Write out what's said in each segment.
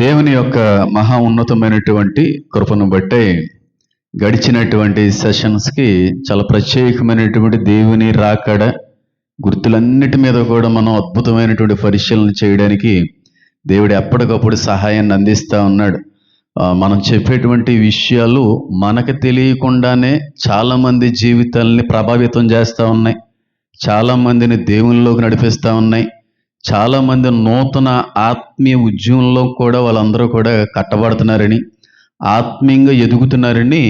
దేవుని యొక్క మహా ఉన్నతమైనటువంటి కృపను బట్టే గడిచినటువంటి సెషన్స్కి చాలా ప్రత్యేకమైనటువంటి దేవుని రాకడ గుర్తులన్నిటి మీద కూడా మనం అద్భుతమైనటువంటి పరిశీలన చేయడానికి దేవుడు ఎప్పటికప్పుడు సహాయాన్ని అందిస్తూ ఉన్నాడు. మనం చెప్పేటువంటి విషయాలు మనకు తెలియకుండానే చాలామంది జీవితాలని ప్రభావితం చేస్తూ ఉన్నాయి, చాలామందిని దేవునిలోకి నడిపిస్తూ ఉన్నాయి. చాలామంది నూతన ఆత్మీయ ఉద్యమంలో కూడా వాళ్ళందరూ కూడా కట్టబడుతున్నారని, ఆత్మీయంగా ఎదుగుతున్నారని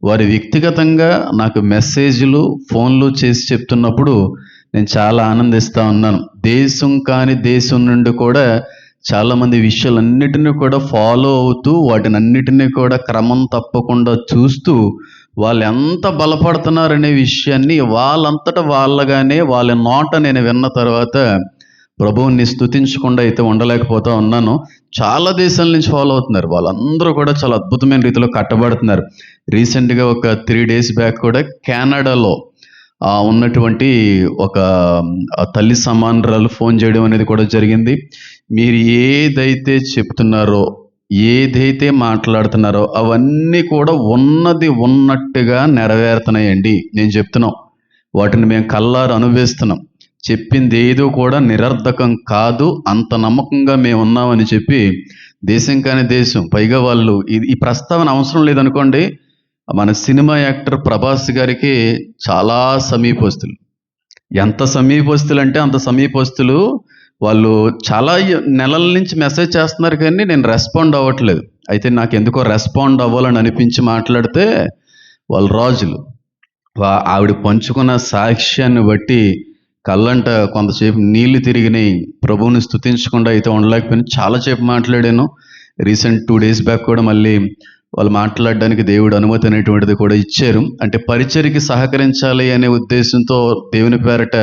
వారి వ్యక్తిగతంగా నాకు మెసేజ్లు ఫోన్లు చేసి చెప్తున్నప్పుడు నేను చాలా ఆనందిస్తూ ఉన్నాను. దేశం కాని దేశం నుండి కూడా చాలామంది విషయాలన్నిటినీ కూడా ఫాలో అవుతూ వాటినన్నిటినీ కూడా క్రమం తప్పకుండా చూస్తూ వాళ్ళు ఎంత బలపడుతున్నారనే విషయాన్ని వాళ్ళంతటా వాళ్ళగానే వాళ్ళ నోట నేను విన్న తర్వాత ప్రభువుని స్తుతించకుండా అయితే ఉండలేకపోతా ఉన్నాను. చాలా దేశాల నుంచి ఫాలో అవుతున్నారు, వాళ్ళందరూ కూడా చాలా అద్భుతమైన రీతిలో కట్టబడుతున్నారు. రీసెంట్గా ఒక 3 days బ్యాక్ కూడా కెనడాలో ఉన్నటువంటి ఒక తల్లి సమానురాలు ఫోన్ చేయడం అనేది కూడా జరిగింది. మీరు ఏదైతే చెప్తున్నారో, ఏదైతే మాట్లాడుతున్నారో అవన్నీ కూడా ఉన్నది ఉన్నట్టుగా నెరవేరుతున్నాయండి. నేను చెప్తున్నాం, వాటిని మేము కళ్ళారు అనుభవిస్తున్నాం. చెప్పింది ఏదో కూడా నిరర్ధకం కాదు, అంత నమ్మకంగా మేము ఉన్నామని చెప్పి దేశం కాని దేశం, పైగా వాళ్ళు ఈ ప్రస్తావన అవసరం లేదనుకోండి, మన సినిమా యాక్టర్ ప్రభాస్ గారికి చాలా సమీపస్తులు. ఎంత సమీపస్తులు అంటే అంత సమీపస్తులు. వాళ్ళు చాలా నెలల నుంచి మెసేజ్ చేస్తున్నారు కానీ నేను రెస్పాండ్ అవ్వట్లేదు. అయితే నాకు ఎందుకో రెస్పాండ్ అవ్వాలని అనిపించి మాట్లాడితే వాళ్ళు రాజులు. ఆవిడ పంచుకున్న సాక్ష్యాన్ని బట్టి కళ్ళంట కొంతసేపు నీళ్లు తిరిగినాయి. ప్రభువుని స్తుతించకుండా అయితే ఉండలేకపోయినా చాలాసేపు మాట్లాడాను. రీసెంట్ 2 days బ్యాక్ కూడా మళ్ళీ వాళ్ళు మాట్లాడడానికి దేవుడు అనుమతి అనేటువంటిది కూడా ఇచ్చారు. అంటే పరిచర్యకి సహకరించాలి అనే ఉద్దేశంతో దేవుని పేరట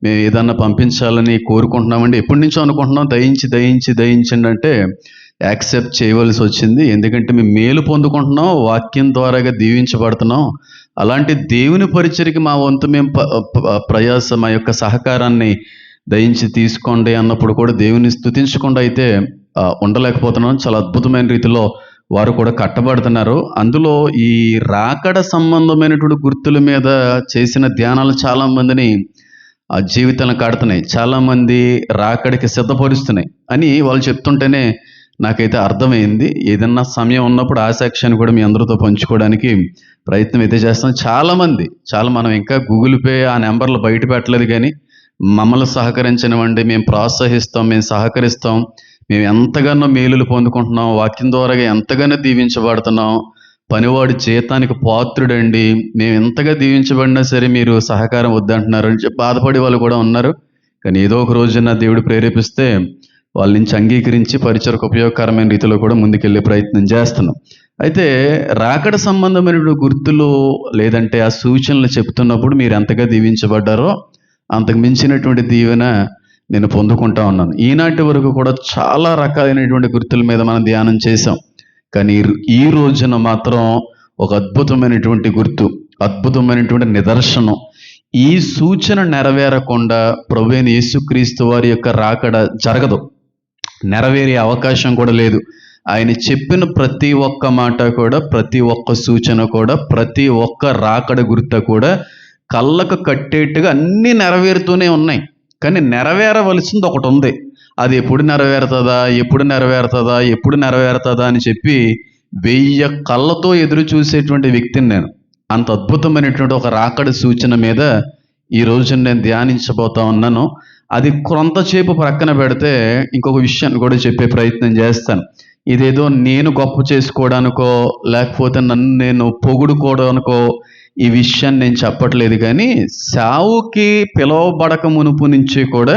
మేము ఏదన్నా పంపించాలని కోరుకుంటున్నామండి. ఎప్పటి నుంచో అనుకుంటున్నాం, దయించండి అంటే యాక్సెప్ట్ చేయవలసి వచ్చింది. ఎందుకంటే మేము మేలు పొందుకుంటున్నాం, వాక్యం ద్వారాగా దీవించబడుతున్నాం. అలాంటి దేవుని పరిచర్యకి మా వంతు మేము ప్రయాస, మా యొక్క సహకారాన్ని దయించి తీసుకోండి అన్నప్పుడు కూడా దేవుని స్తుతించకుండా అయితే ఉండలేకపోతున్నాం. చాలా అద్భుతమైన రీతిలో వారు కూడా కట్టబడుతున్నారు. అందులో ఈ రాకడ సంబంధమైనటువంటి గుర్తుల మీద చేసిన ధ్యానాలు చాలామందిని జీవితాలను కడుతున్నాయి, చాలామంది రాకడికి సిద్ధపరుస్తున్నాయి అని వాళ్ళు చెప్తుంటేనే నాకైతే అర్థమైంది. ఏదన్నా సమయం ఉన్నప్పుడు ఆ సెక్షన్ కూడా మీ అందరితో పంచుకోవడానికి ప్రయత్నం అయితే చేస్తాం. చాలామంది మనం ఇంకా గూగుల్ పే ఆ నెంబర్లు బయట పెట్టలేదు కానీ మమ్మల్ని సహకరించనివ్వండి, మేము ప్రోత్సహిస్తాం, మేము సహకరిస్తాం, మేము ఎంతగానో మేలులు పొందుకుంటున్నాం, వాక్యం ద్వారా ఎంతగానో దీవించబడుతున్నాం, పనివాడు జీతానికి పాత్రుడండి, మేము ఎంతగా దీవించబడినా సరే మీరు సహకారం వద్దంటున్నారు అని చెప్పి బాధపడే వాళ్ళు కూడా ఉన్నారు. కానీ ఏదో ఒక రోజున దేవుడు ప్రేరేపిస్తే వాళ్ళ నుంచి అంగీకరించి పరిచయకు ఉపయోగకరమైన రీతిలో కూడా ముందుకెళ్ళే ప్రయత్నం చేస్తున్నాం. అయితే రాకడ సంబంధమైన గుర్తులు లేదంటే ఆ సూచనలు చెప్తున్నప్పుడు మీరు ఎంతగా దీవించబడ్డారో అంతకు మించినటువంటి దీవెన నేను పొందుకుంటా ఉన్నాను. ఈనాటి వరకు కూడా చాలా రకాలైనటువంటి గుర్తుల మీద మనం ధ్యానం చేశాం. కానీ ఈ రోజున మాత్రం ఒక అద్భుతమైనటువంటి గుర్తు, అద్భుతమైనటువంటి నిదర్శనం. ఈ సూచన నెరవేరకుండా ప్రభువైన యేసుక్రీస్తు వారి యొక్క రాకడ జరగదు, నెరవేరే అవకాశం కూడా లేదు. ఆయన చెప్పిన ప్రతి ఒక్క మాట కూడా, ప్రతి ఒక్క సూచన కూడా, ప్రతి ఒక్క రాకడ గుర్త కూడా కళ్ళకు కట్టేట్టుగా అన్నీ నెరవేరుతూనే ఉన్నాయి. కానీ నెరవేరవలసింది ఒకటి ఉంది. అది ఎప్పుడు నెరవేరుతుందా అని చెప్పి 1000 కళ్ళతో ఎదురు చూసేటువంటి వ్యక్తిని నేను. అంత అద్భుతమైనటువంటి ఒక రాకడ సూచన మీద ఈ రోజు నేను ధ్యానించబోతా ఉన్నాను. అది కొంతసేపు ప్రక్కన పెడితే ఇంకొక విషయాన్ని కూడా చెప్పే ప్రయత్నం చేస్తాను. ఇదేదో నేను గొప్ప చేసుకోవడానికో లేకపోతే నన్ను నేను పొగుడుకోవడానికో ఈ విషయాన్ని నేను చెప్పట్లేదు. కానీ సావుకి పిలువబడక మునుపు నుంచి కూడా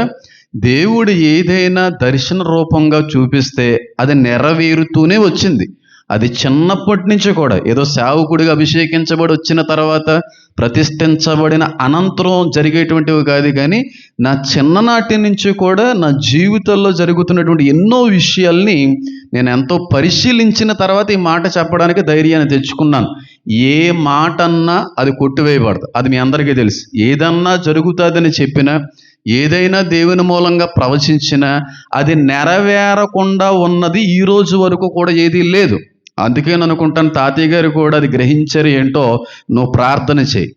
దేవుడు ఏదైనా దర్శన రూపంగా చూపిస్తే అది నెరవేరుతూనే వచ్చింది. అది చిన్నప్పటి నుంచి కూడా ఏదో సేవకుడిగా అభిషేకించబడి వచ్చిన తర్వాత ప్రతిష్ఠించబడిన అనంతరం జరిగేటువంటివి కాదు. కానీ నా చిన్ననాటి నుంచి కూడా నా జీవితంలో జరుగుతున్నటువంటి ఎన్నో విషయాల్ని నేను ఎంతో పరిశీలించిన తర్వాత ఈ మాట చెప్పడానికి ధైర్యాన్ని తెచ్చుకున్నాను. ఏ మాట అన్నా అది కొట్టివేయబడదు, అది మీ అందరికీ తెలుసు. ఏదన్నా జరుగుతుందని చెప్పినా, ఏదైనా దేవుని మూలంగా ప్రవచించినా అది నెరవేరకుండా ఉన్నది ఈ రోజు వరకు కూడా ఏదీ లేదు. అందుకే నేను అనుకుంటాను తాతయ్య గారు కూడా అది గ్రహించారు. ఏంటో, నువ్వు ప్రార్థన చేయి,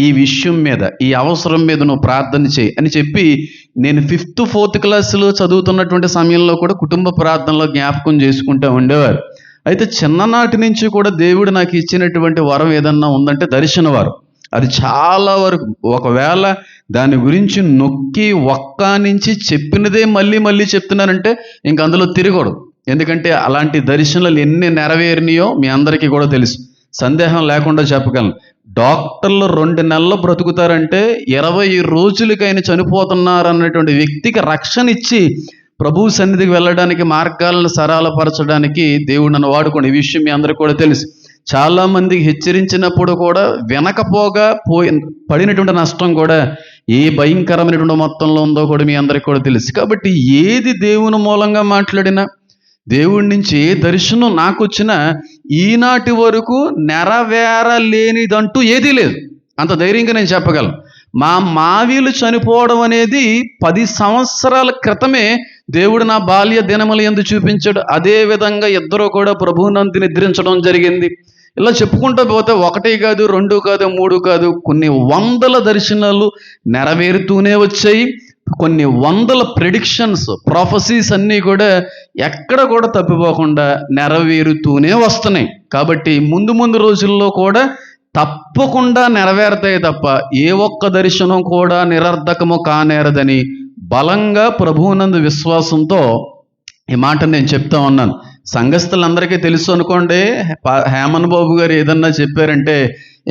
ఈ విషయం మీద, ఈ అవసరం మీద నువ్వు ప్రార్థన చేయి అని చెప్పి, నేను 5th 4th క్లాసులో చదువుతున్నటువంటి సమయంలో కూడా కుటుంబ ప్రార్థనలో జ్ఞాపకం చేసుకుంటూ ఉండేవారు. అయితే చిన్ననాటి నుంచి కూడా దేవుడు నాకు ఇచ్చినటువంటి వరం ఏదన్నా ఉందంటే దర్శన వరం. అది చాలా వరకు, ఒకవేళ దాని గురించి నొక్కి నుంచి చెప్పినదే మళ్ళీ మళ్ళీ చెప్తున్నానంటే ఇంక అందులో తిరగకూడదు. ఎందుకంటే అలాంటి దర్శనాలు ఎన్ని నెరవేరినాయో మీ అందరికీ కూడా తెలుసు, సందేహం లేకుండా చెప్పగలను. డాక్టర్లు 2 నెలలు బ్రతుకుతారంటే 20 రోజులకి ఆయన చనిపోతున్నారు అన్నటువంటి వ్యక్తికి రక్షణ ఇచ్చి ప్రభు సన్నిధికి వెళ్ళడానికి, మార్గాలను సరళపరచడానికి దేవుడు నన్ను వాడుకోండి. ఈ విషయం మీ అందరికీ కూడా తెలుసు. చాలామందికి హెచ్చరించినప్పుడు కూడా వినకపోగా పడినటువంటి నష్టం కూడా ఏ భయంకరమైనటువంటి మొత్తంలో ఉందో కూడా మీ అందరికీ కూడా తెలుసు. కాబట్టి ఏది దేవుని మూలంగా మాట్లాడినా, దేవుడి నుంచి ఏ దర్శనం నాకు వచ్చినా ఈనాటి వరకు నెరవేరలేనిదంటూ ఏదీ లేదు. అంత ధైర్యంగా నేను చెప్పగలను. మా మావీలు చనిపోవడం అనేది 10 సంవత్సరాల క్రితమే దేవుడు నా బాల్య దినముల యందు చూపించాడు. అదే విధంగా ఇద్దరు కూడా ప్రభువునందు నిద్రించడం జరిగింది. ఇలా చెప్పుకుంటూ పోతే 1 కాదు, 2 కాదు, 3 కాదు, కొన్ని వందల దర్శనాలు నెరవేరుతూనే వచ్చాయి. కొన్ని వందల ప్రెడిక్షన్స్, ప్రొఫెసీస్ అన్నీ కూడా ఎక్కడ కూడా తప్పిపోకుండా నెరవేరుతూనే వస్తున్నాయి. కాబట్టి ముందు రోజుల్లో కూడా తప్పకుండా నెరవేరుతాయి తప్ప ఏ ఒక్క దర్శనం కూడా నిరర్ధకము కానేరదని బలంగా ప్రభువునందు విశ్వాసంతో ఈ మాట నేను చెప్తా ఉన్నాను. సంఘస్థులందరికీ తెలుసు అనుకోండి, హేమన్ బాబు గారు ఏదన్నా చెప్పారంటే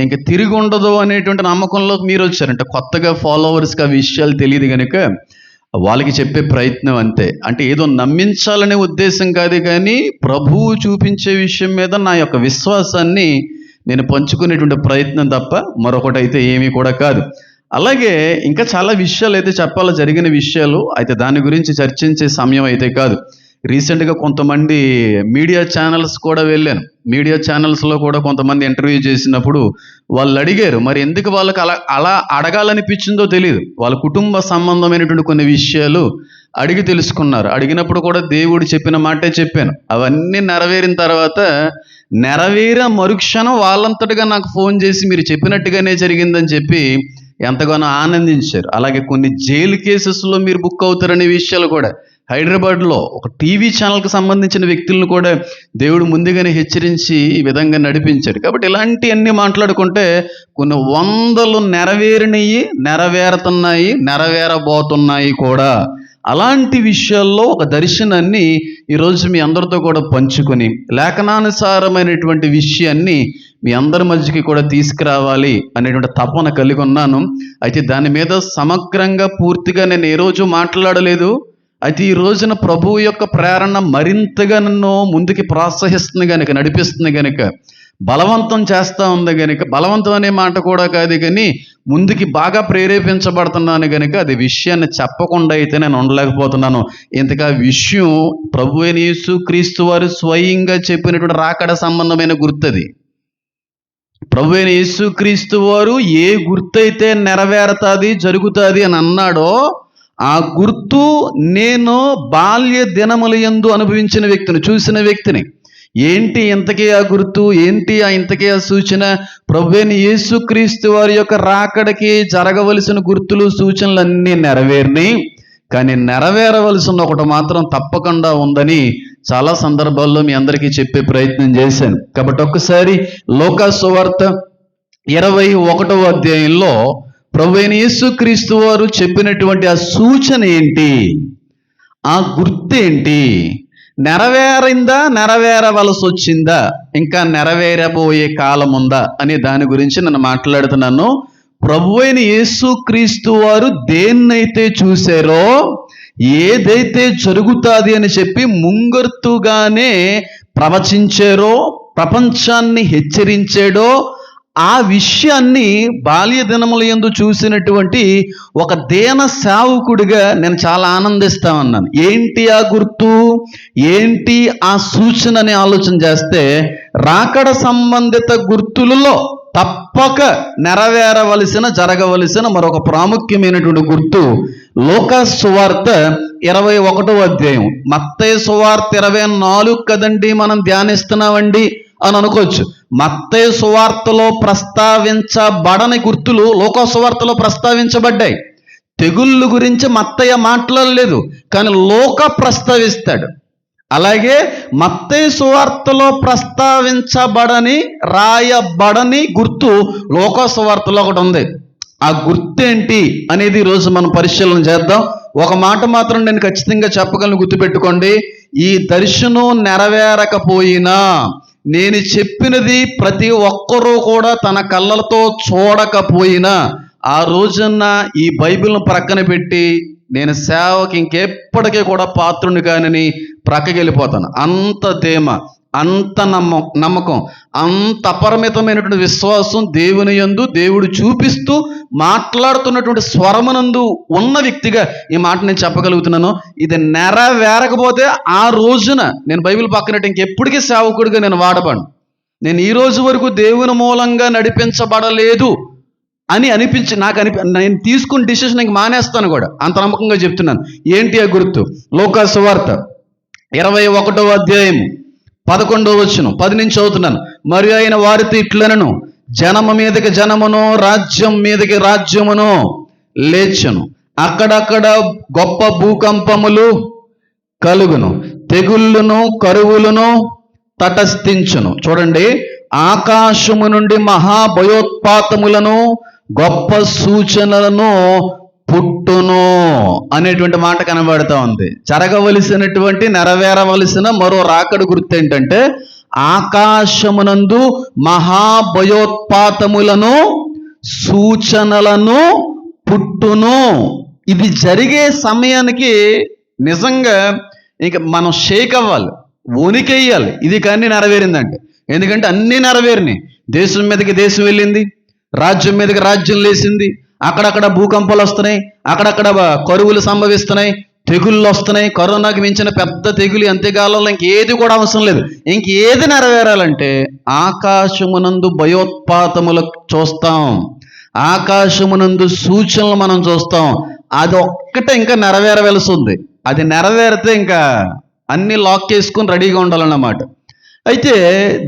ఇంక తిరిగి ఉండదు అనేటువంటి నమ్మకంలోకి మీరు వచ్చారంటే, కొత్తగా ఫాలోవర్స్కి ఆ విషయాలు తెలియదు కనుక వాళ్ళకి చెప్పే ప్రయత్నం అంతే. అంటే ఏదో నమ్మించాలనే ఉద్దేశం కాదు, కానీ ప్రభువు చూపించే విషయం మీద నా యొక్క విశ్వాసాన్ని నేను పంచుకునేటువంటి ప్రయత్నం తప్ప మరొకటి అయితే ఏమీ కూడా కాదు. అలాగే ఇంకా చాలా విషయాలు అయితే చెప్పాలి, జరిగిన విషయాలు అయితే దాని గురించి చర్చించే సమయం అయితే కాదు. రీసెంట్గా కొంతమంది మీడియా ఛానల్స్ కూడా వెళ్ళాను. మీడియా ఛానల్స్లో కూడా కొంతమంది ఇంటర్వ్యూ చేసినప్పుడు వాళ్ళు అడిగారు, మరి ఎందుకు వాళ్ళకి అలా అడగాలనిపించిందో తెలియదు. వాళ్ళ కుటుంబ సంబంధమైనటువంటి కొన్ని విషయాలు అడిగి తెలుసుకున్నారు. అడిగినప్పుడు కూడా దేవుడు చెప్పిన మాటే చెప్పాను. అవన్నీ నెరవేరిన తర్వాత మరుక్షణం వాళ్ళంతటిగా నాకు ఫోన్ చేసి మీరు చెప్పినట్టుగానే జరిగిందని చెప్పి ఎంతగానో ఆనందించారు. అలాగే కొన్ని జైలు కేసెస్లో మీరు బుక్ అవుతారనే విషయాలు కూడా హైదరాబాద్లో ఒక టీవీ ఛానల్కి సంబంధించిన వ్యక్తులను కూడా దేవుడు ముందుగానే హెచ్చరించి ఈ విధంగా నడిపించాడు. కాబట్టి ఇలాంటివన్నీ మాట్లాడుకుంటే కొన్ని వందలు నెరవేరినవి, నెరవేరుతున్నాయి, నెరవేరబోతున్నాయి కూడా. అలాంటి విషయాల్లో ఒక దర్శనాన్ని ఈరోజు మీ అందరితో కూడా పంచుకొని లేఖనానుసారమైనటువంటి విషయాన్ని మీ అందరి మధ్యకి కూడా తీసుకురావాలి అనేటువంటి తపన కలిగి ఉన్నాను. అయితే దాని మీద సమగ్రంగా పూర్తిగా నేను ఏ రోజు మాట్లాడలేదు. అయితే ఈ రోజున ప్రభువు యొక్క ప్రేరణ మరింతగా నన్ను ముందుకి ప్రోత్సహిస్తుంది కనుక, నడిపిస్తుంది కనుక, బలవంతం చేస్తూ ఉంది కనుక, బలవంతం అనే మాట కూడా కాదు కానీ ముందుకి బాగా ప్రేరేపించబడుతున్నాను కనుక అది విషయాన్ని చెప్పకుండా అయితే నేను ఉండలేకపోతున్నాను. ఇంతగా విషయం ప్రభువైన యేసుక్రీస్తు వారు స్వయంగా చెప్పినటువంటి రాకడ సంబంధమైన గుర్తది. ప్రభువైన యేసుక్రీస్తు వారు ఏ గుర్తయితే నెరవేరుతుంది, జరుగుతుంది అని అన్నాడో ఆ గుర్తు నేను బాల్య దినముల యందు అనుభవించిన వ్యక్తిని, చూసిన వ్యక్తిని. ఏంటి ఇంతకీ ఆ గుర్తు, ఏంటి ఇంతకీ ఆ సూచన? ప్రభువైన యేసుక్రీస్తు వారి యొక్క రాకడకి జరగవలసిన గుర్తులు, సూచనలు అన్నీ నెరవేరినాయి. కానీ నెరవేరవలసిన ఒకటి మాత్రం తప్పకుండా ఉందని చాలా సందర్భాల్లో మీ అందరికీ చెప్పే ప్రయత్నం చేశాను. కాబట్టి ఒక్కసారి లూకా సువార్త 21వ అధ్యాయంలో ప్రభువైన యేసుక్రీస్తు వారు చెప్పినటువంటి ఆ సూచన ఏంటి, ఆ గుర్తేంటి, నెరవేరిందా, నెరవేరవలసి వచ్చిందా, ఇంకా నెరవేరబోయే కాలం ఉందా అనే దాని గురించి నేను మాట్లాడుతున్నాను. ప్రభువైన యేసుక్రీస్తు వారు దేన్నైతే చూశారో, ఏదైతే జరుగుతుంది అని చెప్పి ముంగర్తుగానే ప్రవచించారో, ప్రపంచాన్ని హెచ్చరించాడో ఆ విషయాన్ని బాల్య దినముల యందు చూసినటువంటి ఒక దీన సేవకుడిగా నేను చాలా ఆనందిస్తా ఉన్నాను. ఏంటి ఆ గుర్తు, ఏంటి ఆ సూచన అని ఆలోచన చేస్తే రాకడ సంబంధిత గుర్తులలో తప్పక నెరవేరవలసిన జరగవలసిన మరొక ప్రాముఖ్యమైనటువంటి గుర్తు లూకాసు సువార్త 21వ అధ్యాయం. మత్తయి సువార్త 24 కదండి మనం ధ్యానిస్తున్నామండి అని అనుకోవచ్చు. మత్తయి సువార్తలో ప్రస్తావించబడని గుర్తులు లూకాసు సువార్తలో ప్రస్తావించబడ్డాయి. తెగుళ్ళు గురించి మత్తయ్య మాట్లాడలేదు, కానీ లూకా ప్రస్తావిస్తాడు. అలాగే మత్తయి సువార్తలో ప్రస్తావించబడని రాయబడని గుర్తు లూకాసు సువార్తలో ఒకటి ఉంది. ఆ గుర్తేంటి అనేది ఈరోజు మనం పరిశీలన చేద్దాం. ఒక మాట మాత్రం నేను ఖచ్చితంగా చెప్పగలను, గుర్తుపెట్టుకోండి. ఈ దర్శనం నెరవేరకపోయినా, నేను చెప్పినది ప్రతి ఒక్కరూ కూడా తన కళ్ళతో చూడకపోయినా, ఆ రోజున ఈ బైబిల్ను ప్రక్కన పెట్టి నేను సేవకి ఇంకెప్పటికీ కూడా పాత్రుని కానని ప్రక్కకి వెళ్ళిపోతాను. అంత తేమ, అంత నమ్మకం, అంత అపరిమితమైనటువంటి విశ్వాసం దేవుని యందు దేవుడు చూపిస్తూ మాట్లాడుతున్నటువంటి స్వరమునందు ఉన్న వ్యక్తిగా ఈ మాట నేను చెప్పగలుగుతున్నాను. ఇది నెరవేరకపోతే ఆ రోజున నేను బైబిల్ పక్కనట్టు ఇంకెప్పటికీ సేవకుడిగా నేను వాడబడను. నేను ఈ రోజు వరకు దేవుని మూలంగా నడిపించబడలేదు అని నేను తీసుకున్న డిసిషన్ ఇంక మానేస్తాను కూడా, అంత నమ్మకంగా చెప్తున్నాను. ఏంటి ఆ గుర్తు? లూకాసు సువార్త 21వ అధ్యాయం 11వ వచనం 10 నుంచి చదువుతున్నాను. మరియు ఆయన వారితో ఇట్లనెను, జనము మీదకి జనమును, రాజ్యం మీదకి రాజ్యమును లేచెను. అక్కడక్కడ గొప్ప భూకంపములు కలుగును, తెగుళ్ళును కరువులను తటస్థించును. చూడండి, ఆకాశము నుండి మహాభయోత్పాతములను గొప్ప సూచనలను పుట్టును అనేటువంటి మాట కనబడుతూ ఉంది. జరగవలసినటువంటి నెరవేరవలసిన మరో రాకడ గుర్తు ఏంటంటే, ఆకాశమునందు మహాభయోత్పాతములను సూచనలను పుట్టును. ఇది జరిగే సమయానికి నిజంగా ఇక మనం షేక్ అవ్వాలి, వణికెయ్యాలి. ఇది కానీ నెరవేరిందంటే, ఎందుకంటే అన్నీ నెరవేరినాయి. దేశం మీదకి దేశం వెళ్ళింది, రాజ్యం మీదకి రాజ్యం లేచింది, అక్కడక్కడ భూకంపాలు వస్తున్నాయి, అక్కడక్కడ కరువులు సంభవిస్తున్నాయి, తెగుళ్ళు వస్తున్నాయి. కరోనాకి మించిన పెద్ద తెగులు అంత్యకాలంలో ఇంకేది కూడా అవసరం లేదు. ఇంకేది నెరవేరాలంటే ఆకాశమునందు భయోత్పాతములు చూస్తాం, ఆకాశమునందు సూచనలు మనం చూస్తాం. అది ఒక్కటే ఇంకా నెరవేరవలసి ఉంది. అది నెరవేరితే ఇంకా అన్ని లాక్ చేసుకుని రెడీగా ఉండాలన్నమాట. అయితే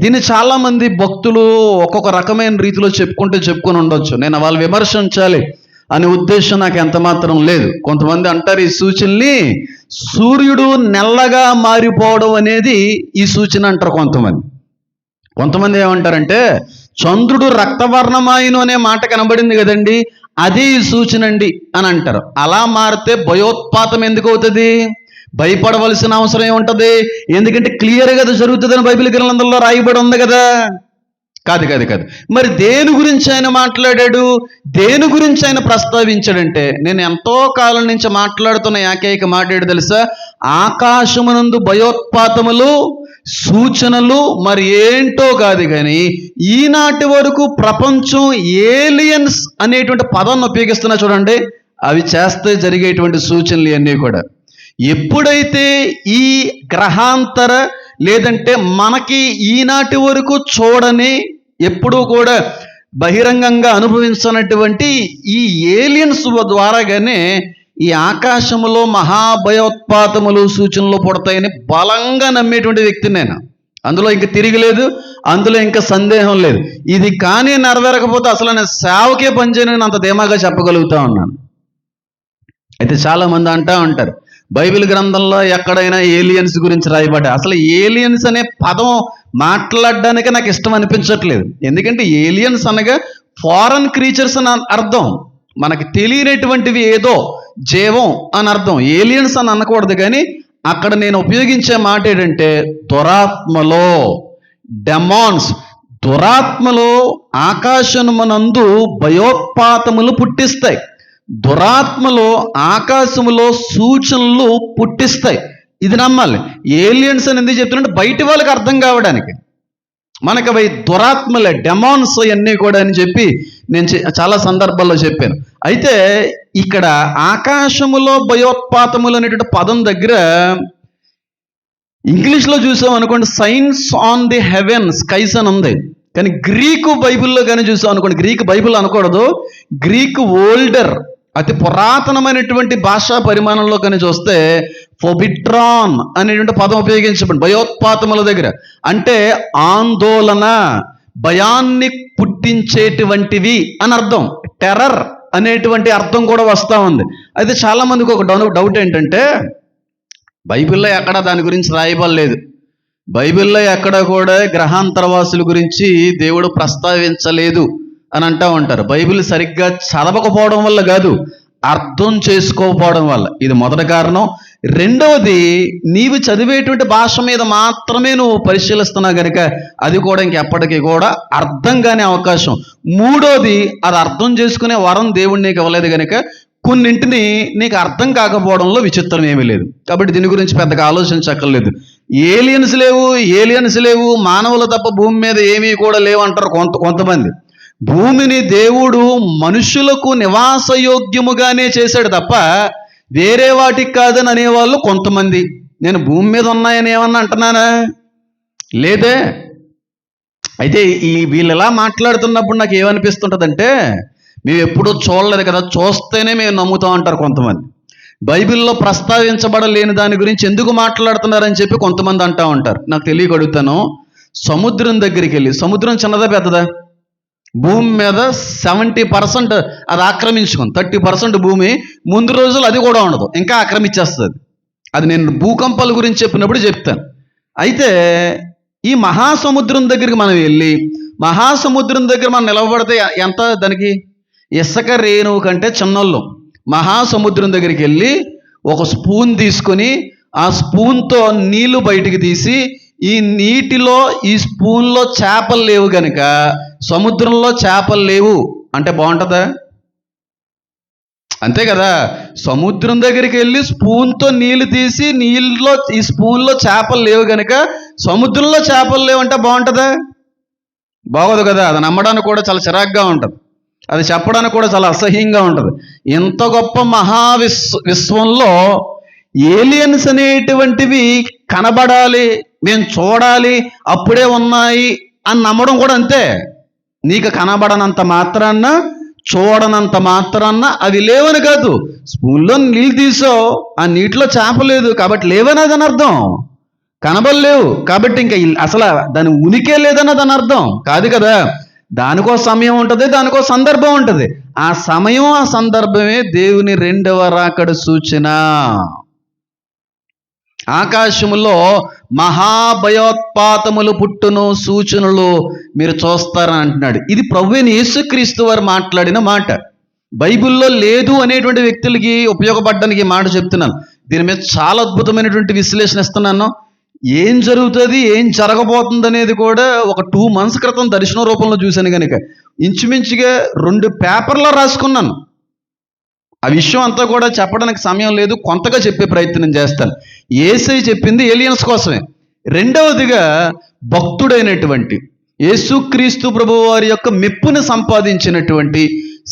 దీన్ని చాలామంది భక్తులు ఒక్కొక్క రకమైన రీతిలో చెప్పుకొని ఉండొచ్చు. నేను వాళ్ళు విమర్శించాలి అనే ఉద్దేశం నాకు ఎంత మాత్రం లేదు. కొంతమంది అంటారు ఈ సూచనని సూర్యుడు నల్లగా మారిపోవడం అనేది ఈ సూచన అంటారు. కొంతమంది ఏమంటారంటే చంద్రుడు రక్తవర్ణమాయను అనే మాట కనబడింది కదండి, అదే ఈ సూచన అండి అని అంటారు. అలా మారితే భయోత్పాతం ఎందుకు అవుతుంది? భయపడవలసిన అవసరం ఏముంటుంది? ఎందుకంటే క్లియర్గా అది జరుగుతుందని బైబిల్ గ్రంథంలో రాయబడి ఉంది కదా. కాదు. మరి దేని గురించి ఆయన మాట్లాడాడు, దేని గురించి ఆయన ప్రస్తావించాడంటే, నేను ఎంతో కాలం నుంచి మాట్లాడుతున్న ఏకైక మాట్లాడు తెలుసా? ఆకాశమునందు భయోత్పాతములు సూచనలు మరి ఏంటో కాదు, కానీ ఈనాటి వరకు ప్రపంచం ఏలియన్స్ అనేటువంటి పదాన్ని ఉపయోగిస్తున్నా చూడండి. అవి చేస్తే జరిగేటువంటి సూచనలు ఇవన్నీ కూడా ఎప్పుడైతే ఈ గ్రహాంతర లేదంటే మనకి ఈనాటి వరకు చూడని, ఎప్పుడూ కూడా బహిరంగంగా అనుభవించినటువంటి ఈ ఏలియన్స్ ద్వారాగానే ఈ ఆకాశంలో మహాభయోత్పాతములు సూచనలు పుడతాయని బలంగా నమ్మేటువంటి వ్యక్తి నేను. అందులో ఇంకా తిరిగిలేదు, అందులో ఇంకా సందేహం లేదు. ఇది కానీ నెరవేరకపోతే అసలు నేను సేవకే పనిచేయనని అంత ధీమాగా చెప్పగలుగుతా ఉన్నాను. అయితే చాలామంది అంటూ ఉంటారు బైబిల్ గ్రంథంలో ఎక్కడైనా ఏలియన్స్ గురించి రాయబడ్డా. అసలు ఏలియన్స్ అనే పదం మాట్లాడడానికి నాకు ఇష్టం అనిపించట్లేదు. ఎందుకంటే ఏలియన్స్ అనగా ఫారెన్ క్రీచర్స్ అని అర్థం, మనకి తెలియనటువంటివి ఏదో జీవం అని అర్థం. ఏలియన్స్ అని అనకూడదు, కానీ అక్కడ నేను ఉపయోగించే మాట ఏంటంటే దురాత్మలో, డెమాన్స్. దురాత్మలో ఆకాశమునందు భయోత్పాతములు పుట్టిస్తాయి. దురాత్మలో ఆకాశములో సూచనలు పుట్టిస్తాయి. ఇది నమ్మాలి. ఏలియన్స్ అని ఎందుకు చెప్తున్నట్టు బయటి వాళ్ళకి అర్థం కావడానికి. మనకు అవి దురాత్మలే, డెమాన్స్ అన్నీ కూడా అని చెప్పి నేను చాలా సందర్భాల్లో చెప్పాను. అయితే ఇక్కడ ఆకాశములో భయోత్పాతములు అనేటువంటి పదం దగ్గర ఇంగ్లీష్లో చూసాం అనుకోండి, science on the haven skies అని ఉంది. కానీ గ్రీకు బైబిల్లో కానీ చూసాం అనుకోండి, గ్రీకు బైబిల్ అనకూడదు, గ్రీకు ఓల్డర్, అతి పురాతనమైనటువంటి భాషా పరిమాణంలో కానీ చూస్తే ఫోబిట్రాన్ అనేటువంటి పదం ఉపయోగించబడి భయోత్పాతముల దగ్గర, అంటే ఆందోళన, భయాన్ని పుట్టించేటువంటివి అని అర్థం. టెర్రర్ అనేటువంటి అర్థం కూడా వస్తూ ఉంది. అయితే చాలామందికి ఒక డౌట్ ఏంటంటే, బైబిల్లో ఎక్కడ దాని గురించి రాయబడలేదు, బైబిల్లో ఎక్కడ కూడా గ్రహాంతరవాసుల గురించి దేవుడు ప్రస్తావించలేదు అని అంటూ ఉంటారు. బైబిల్ సరిగ్గా చదవకపోవడం వల్ల కాదు, అర్థం చేసుకోకపోవడం వల్ల. ఇది మొదటి కారణం. రెండవది, నీవు చదివేటువంటి భాష మీద మాత్రమే నువ్వు పరిశీలిస్తున్నావు కనుక అది కూడా ఇంకెప్పటికీ కూడా అర్థం కాని అవకాశం. మూడోది, అది అర్థం చేసుకునే వరం దేవుడు నీకు ఇవ్వలేదు కనుక కొన్నింటిని నీకు అర్థం కాకపోవడంలో విచిత్రం ఏమీ లేదు. కాబట్టి దీని గురించి పెద్దగా ఆలోచించక్కర్లేదు. ఏలియన్స్ లేవు, మానవులు తప్ప భూమి మీద ఏమీ కూడా లేవు అంటారు కొంతమంది. భూమిని దేవుడు మనుషులకు నివాసయోగ్యముగానే చేశాడు తప్ప వేరే వాటికి కాదని అనేవాళ్ళు కొంతమంది. నేను భూమి మీద ఉన్నాయని ఏమన్నా అంటున్నానా? లేదే. అయితే వీళ్ళు ఎలా మాట్లాడుతున్నప్పుడు నాకు ఏమనిపిస్తుంటుందంటే, మేము ఎప్పుడూ చూడలేదు కదా, చూస్తేనే మేము నమ్ముతాం అంటారు కొంతమంది. బైబిల్లో ప్రస్తావించబడలేని దాని గురించి ఎందుకు మాట్లాడుతున్నారని చెప్పి కొంతమంది అంటూ ఉంటారు. నాకు తెలియక అడుగుతాను, సముద్రం దగ్గరికి వెళ్ళి, సముద్రం చిన్నదా పెద్దదా? భూమి మీద 70% అది ఆక్రమించుకుంది. 30% భూమి ముందు రోజులు అది కూడా ఉండదు, ఇంకా ఆక్రమించేస్తుంది. అది నేను భూకంపాల గురించి చెప్పినప్పుడు చెప్తాను. అయితే ఈ మహాసముద్రం దగ్గరికి మనం వెళ్ళి, మహాసముద్రం దగ్గర మనం నిలబడితే ఎంత, దానికి ఇసుక రేణువు కంటే చిన్నోళ్ళు. మహాసముద్రం దగ్గరికి వెళ్ళి ఒక స్పూన్ తీసుకొని ఆ స్పూన్తో నీళ్లు బయటికి తీసి, ఈ నీటిలో ఈ స్పూన్లో చేపలు లేవు కనుక సముద్రంలో చేపలు లేవు అంటే బాగుంటుందా? అంతే కదా. సముద్రం దగ్గరికి వెళ్ళి స్పూన్తో నీళ్లు తీసి నీళ్ళలో ఈ స్పూన్లో చేపలు లేవు కనుక సముద్రంలో చేపలు లేవు అంటే బాగుంటుందా? బాగోదు కదా. అది నమ్మడానికి కూడా చాలా చిరాగ్గా ఉంటుంది, అది చెప్పడానికి కూడా చాలా అసహ్యంగా ఉంటుంది. ఇంత గొప్ప విశ్వంలో ఏలియన్స్ అనేటువంటివి కనబడాలి, మేము చూడాలి, అప్పుడే ఉన్నాయి అని నమ్మడం కూడా అంతే. నీకు కనబడనంత మాత్రాన్న, చూడనంత మాత్రాన్న అవి లేవని కాదు. స్పూన్లో నీళ్ళు తీసావు, ఆ నీటిలో చేప లేదు కాబట్టి లేవని అర్థం. కనబడలేవు కాబట్టి ఇంకా అసలు దాని ఉనికే లేదన్నది అని అర్థం కాదు కదా. దానికో సమయం ఉంటుంది, దానికో సందర్భం ఉంటుంది. ఆ సమయం, ఆ సందర్భమే దేవుని రెండవ రాకడ సూచన. ఆకాశములో మహాభయోత్పాతములు పుట్టును సూచనలు మీరు చూస్తారని అంటున్నాడు. ఇది ప్రభువైన యేసుక్రీస్తు వారు మాట్లాడిన మాట. బైబిల్లో లేదు అనేటువంటి వ్యక్తులకి ఉపయోగపడడానికి మాట చెప్తున్నాను. దీని మీద చాలా అద్భుతమైనటువంటి విశ్లేషణ ఇస్తున్నాను. ఏం జరుగుతుంది, ఏం జరగబోతుంది అనేది కూడా ఒక 2 months క్రితం దర్శన రూపంలో చూశాను కనుక ఇంచుమించుగా 2 పేపర్లో రాసుకున్నాను. ఆ విషయం అంతా కూడా చెప్పడానికి సమయం లేదు, కొంతగా చెప్పే ప్రయత్నం చేస్తాను. యేసయ్య చెప్పింది ఏలియన్స్ కోసమే. రెండవదిగా, భక్తుడైనటువంటి యేసుక్రీస్తు ప్రభువు వారి యొక్క మెప్పుని సంపాదించినటువంటి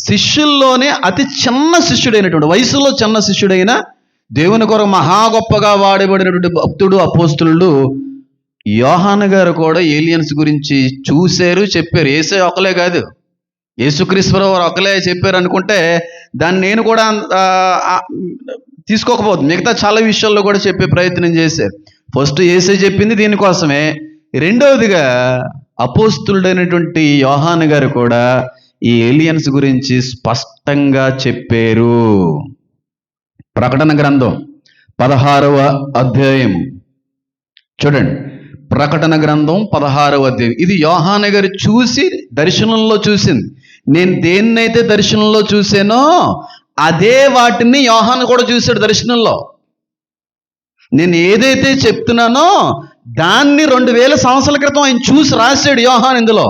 శిష్యుల్లోనే అతి చిన్న శిష్యుడైనటువంటి, వయసులో చిన్న శిష్యుడైన, దేవుని కొరకు మహా గొప్పగా వాడబడినటువంటి భక్తుడు, అపోస్తులుడు యోహాను గారు కూడా ఏలియన్స్ గురించి చూశారు, చెప్పారు. యేసయ్య ఒకలే కాదు, యేసుక్రీస్తు వారు ఒకలే చెప్పారు అనుకుంటే దాన్ని నేను కూడా తీసుకోకపోతుంది. మిగతా చాలా విషయాల్లో కూడా చెప్పే ప్రయత్నం చేశారు. ఫస్ట్ యేసయ్య చెప్పింది దీనికోసమే. రెండవదిగా, అపోస్తులుడైనటువంటి యోహాను గారు కూడా ఈ ఏలియన్స్ గురించి స్పష్టంగా చెప్పారు. ప్రకటన గ్రంథం 16వ అధ్యాయం చూడండి. ప్రకటన గ్రంథం 16వ అధ్యాయం. ఇది యోహాను గారు చూసి దర్శనంలో చూసింది. నేను దేన్నైతే దర్శనంలో చూసానో అదే వాటిని యోహాను కూడా చూశాడు దర్శనంలో. నేను ఏదైతే చెప్తున్నానో దాన్ని 2000 సంవత్సరాల క్రితం ఆయన చూసి రాశాడు యోహాను ఇందులో.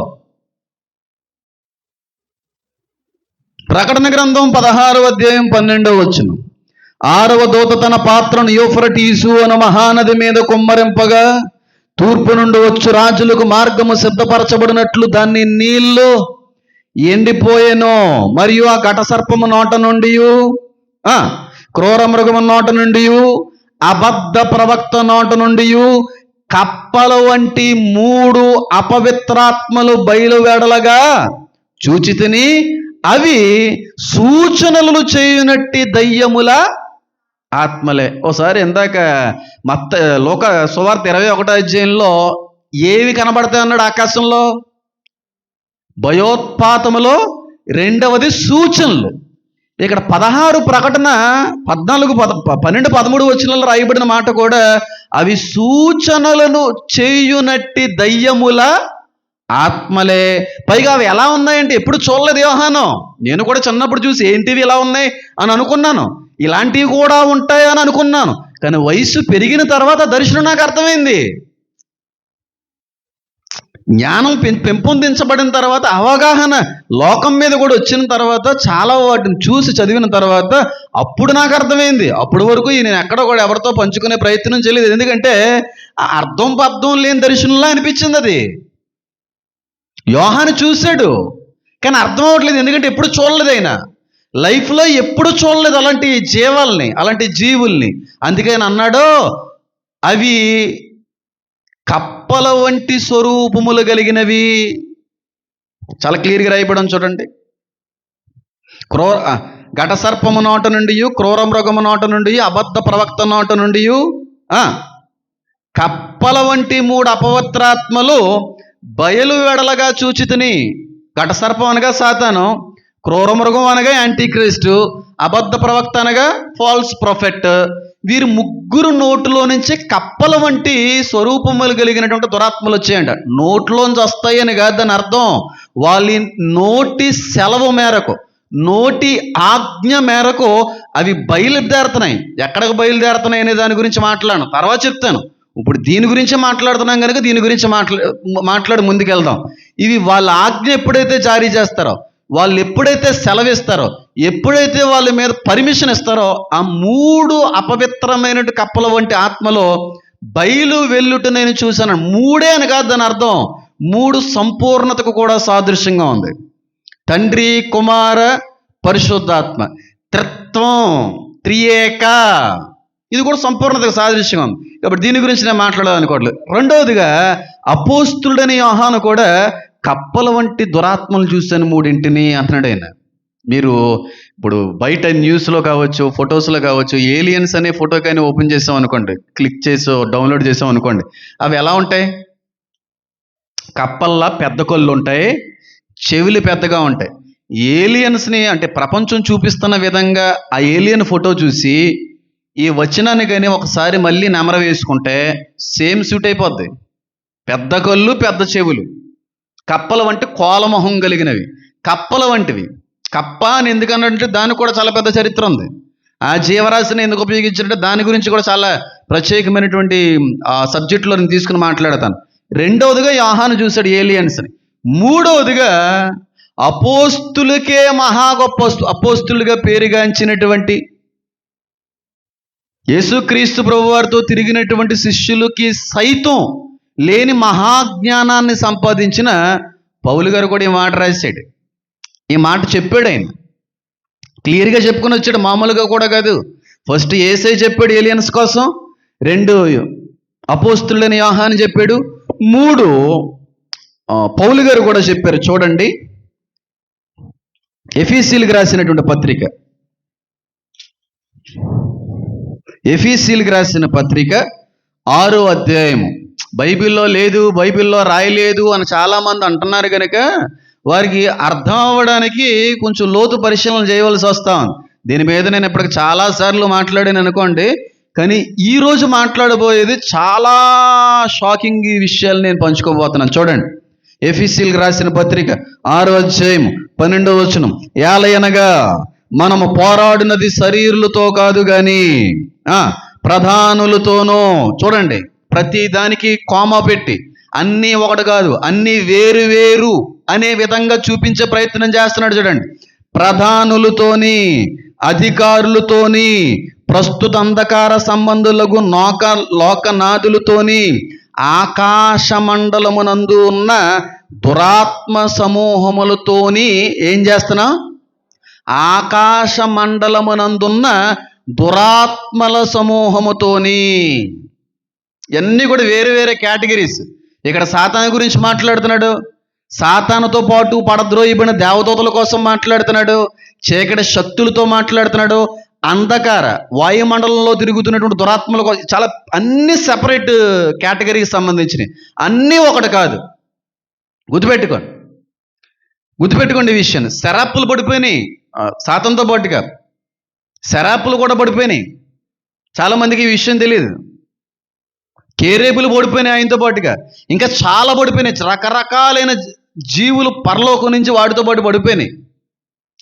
ప్రకటన గ్రంథం 16వ అధ్యాయం 12వ వచనం. 6వ దూత తన పాత్రను యూఫ్రటీసు అను మహానది మీద కుమ్మరింపగా తూర్పు నుండి వచ్చు రాజులకు మార్గము సిద్ధపరచబడినట్లు దాన్ని నీళ్లు ఎండిపోయేను. మరియు ఆ ఘట సర్పము నోట నుండి, క్రూర మృగము నోట నుండి, అబద్ధ ప్రవక్త నోట నుండి కప్పల వంటి 3 అపవిత్రాత్మలు బయలువెడలగా చూచితిని, అవి సూచనలు చేయునట్టి దయ్యముల ఆత్మలే. ఓసారి ఇందాక లోక సువార్త 21వ అధ్యాయంలో ఏవి కనబడతాయి అన్నాడు ఆకాశంలో? భయోత్పాతములో, రెండవది సూచనలు. ఇక్కడ 16 ప్రకటన 14, 12, 13 వచనాల్లో రాయబడిన మాట కూడా అవి సూచనలను చేయునట్టి దయ్యముల ఆత్మలే. పైగా అవి ఎలా ఉన్నాయంటే ఎప్పుడు చూడలేదు యోహాను. నేను కూడా చిన్నప్పుడు చూసి ఏంటివి ఇలా ఉన్నాయి అని అనుకున్నాను, ఇలాంటివి కూడా ఉంటాయని అనుకున్నాను. కానీ వయసు పెరిగిన తర్వాత దర్శనం నాకు అర్థమైంది. జ్ఞానం పెంపొందించబడిన తర్వాత, అవగాహన లోకం మీద కూడా వచ్చిన తర్వాత, చాలా వాటిని చూసి చదివిన తర్వాత అప్పుడు నాకు అర్థమైంది. అప్పటి వరకు నేను ఎక్కడ కూడా ఎవరితో పంచుకునే ప్రయత్నం చేయలేదు. ఎందుకంటే అర్థం పర్థం లేని దర్శనంలా అనిపించింది అది. యోహాను చూశాడు కానీ అర్థం అవ్వట్లేదు, ఎందుకంటే ఎప్పుడు చూడలేదు ఆయన లైఫ్లో, ఎప్పుడు చూడలేదు అలాంటి జీవాల్ని, అలాంటి జీవుల్ని. అందుకే ఆయన అన్నాడు, అవి కప్పల వంటి స్వరూపములు కలిగినవి. చాలా క్లియర్గా రాయబడం చూడండి. ఘటసర్పము నోట నుండి, క్రూర మృగము నోట నుండి, అబద్ధ ప్రవక్త నోట నుండి కప్పల వంటి 3 అపవిత్రాత్మలు బయలు వెడలగా చూచితిని. ఘటసర్పం అనగా సాతాను, క్రూర మృగం అనగా యాంటీక్రిస్టు, అబద్ధ ప్రవక్త అనగా ఫాల్స్ ప్రొఫెట్. వీరు 3 నోట్లో నుంచి కప్పల వంటి స్వరూపములు కలిగినటువంటి దురాత్మలు వచ్చాయంట. నోట్లోంచి వస్తాయని కాదు దాని అర్థం. వాళ్ళ నోటి సెలవు మేరకు, నోటి ఆజ్ఞ మేరకు అవి బయలుదేరుతున్నాయి. ఎక్కడికి బయలుదేరుతున్నాయి అనే దాని గురించి మాట్లాడను, తర్వాత చెప్తాను. ఇప్పుడు దీని గురించి మాట్లాడుతున్నాం కనుక దీని గురించి మాట్లాడి ముందుకెళ్దాం. ఇవి వాళ్ళ ఆజ్ఞ ఎప్పుడైతే జారీ చేస్తారో, వాళ్ళు ఎప్పుడైతే సెలవిస్తారో, ఎప్పుడైతే వాళ్ళ మీద పర్మిషన్ ఇస్తారో, ఆ 3 అపవిత్రమైన కప్పల వంటి ఆత్మలో బయలు వెల్లుట నేను చూశాను. 3 అని కాదు దాని అర్థం, 3 సంపూర్ణతకు కూడా సాదృశ్యంగా ఉంది. తండ్రి, కుమార, పరిశుద్ధాత్మ, త్రిత్వం, త్రియేక, ఇది కూడా సంపూర్ణతకు సాదృశ్యంగా ఉంది. కాబట్టి దీని గురించి నేను మాట్లాడాలనుకోవట్లేదు. రెండవదిగా అపోస్తులుడని యోహాను కూడా కప్పల వంటి దురాత్మలు చూశాను 3 అంటున్నాడు ఆయన. మీరు ఇప్పుడు బయట న్యూస్లో కావచ్చు, ఫొటోస్లో కావచ్చు, ఏలియన్స్ అనే ఫోటో కానీ ఓపెన్ చేసాం అనుకోండి, క్లిక్ చేసి డౌన్లోడ్ చేసాం అనుకోండి, అవి ఎలా ఉంటాయి? కప్పల్లా పెద్ద కళ్ళు ఉంటాయి, చెవులు పెద్దగా ఉంటాయి. ఏలియన్స్ని అంటే ప్రపంచం చూపిస్తున్న విధంగా ఆ ఏలియన్ ఫోటో చూసి ఈ వచనాన్ని కానీ ఒకసారి మళ్ళీ నెమర వేసుకుంటే సేమ్ సూట్ అయిపోద్ది. పెద్ద కళ్ళు, పెద్ద చెవులు, కప్పల వంటి కోలమొహం కలిగినవి, కప్పల వంటివి. కప్ప అని ఎందుకనంటే దానికి కూడా చాలా పెద్ద చరిత్ర ఉంది. ఆ జీవరాశిని ఎందుకు ఉపయోగించారంటే దాని గురించి కూడా చాలా ప్రత్యేకమైనటువంటి సబ్జెక్టులో నేను తీసుకుని మాట్లాడతాను. రెండవదిగా యోహాను చూశాడు ఏలియన్స్ని. మూడవదిగా అపోస్తులకే మహా గొప్ప అపోస్తులుగా పేరుగాంచినటువంటి యేసుక్రీస్తు ప్రభువారితో తిరిగినటువంటి శిష్యులకి సైతం లేని మహాజ్ఞానాన్ని సంపాదించిన పౌలు గారు కూడా ఈ మాట రాశాడు. ఈ మాట చెప్పాడు ఆయన, క్లియర్గా చెప్పుకొని వచ్చాడు. మామూలుగా కూడా కాదు. ఫస్ట్ యేసయ్య చెప్పాడు ఏలియన్స్ కోసం, 2 అపోస్తులుడైన యోహాను చెప్పాడు, 3 పౌలు గారు కూడా చెప్పారు. చూడండి, ఎఫీసీలకు రాసినటువంటి పత్రిక, ఎఫీసీలకు రాసిన పత్రిక 6వ అధ్యాయము. బైబిల్లో లేదు, బైబిల్లో రాయలేదు అని చాలామంది అంటున్నారు కనుక వారికి అర్థం అవ్వడానికి కొంచెం లోతు పరిశీలన చేయవలసి వస్తాం. దీని మీద నేను ఇప్పటికి చాలాసార్లు మాట్లాడాను అనుకోండి, కానీ ఈరోజు మాట్లాడబోయేది చాలా షాకింగ్ విషయాలు నేను పంచుకోబోతున్నాను. చూడండి, ఎఫీసీలకు రాసిన పత్రిక 6వ అధ్యాయం 12వ వచనం. ఏలయనగా మనము పోరాడినది శరీరులతో కాదు కానీ ప్రధానులతోనూ. చూడండి, ప్రతి దానికి కోమా పెట్టి అన్నీ ఒకటి కాదు, అన్నీ వేరు వేరు అనే విధంగా చూపించే ప్రయత్నం చేస్తున్నాడు. చూడండి, ప్రధానులతోని, అధికారులతోని, ప్రస్తుత అంధకార సంబంధులకు లోకనాథులతోని, ఆకాశ మండలమునందు ఉన్న దురాత్మ సమూహములతోని ఏం చేస్తున్నా? ఆకాశ మండలమునందున్న దురాత్మల సమూహముతోని. ఇవన్నీ కూడా వేరే వేరే కేటగిరీస్. ఇక్కడ సాతాను గురించి మాట్లాడుతున్నాడు, సాతానుతో పాటు పడద్రోయబడిన దేవదూతల కోసం మాట్లాడుతున్నాడు, చీకటి శక్తులతో మాట్లాడుతున్నాడు, అంధకార వాయుమండలంలో తిరుగుతున్నటువంటి దురాత్మల కోసం, చాలా అన్ని సెపరేట్ కేటగిరీకి సంబంధించినవి, అన్నీ ఒకటి కాదు. గుర్తుపెట్టుకోండి ఈ విషయాన్ని. శరాపులు పడిపోయినాయి సాతానుతో పాటుగా, శరాపులు కూడా పడిపోయినాయి. చాలామందికి ఈ విషయం తెలియదు. కేరేబులు పడిపోయినాయి ఆయనతో పాటుగా, ఇంకా చాలా పడిపోయినాయి. రకరకాలైన జీవులు పరలోకం నుంచి వాటితో పాటు పడిపోయినాయి.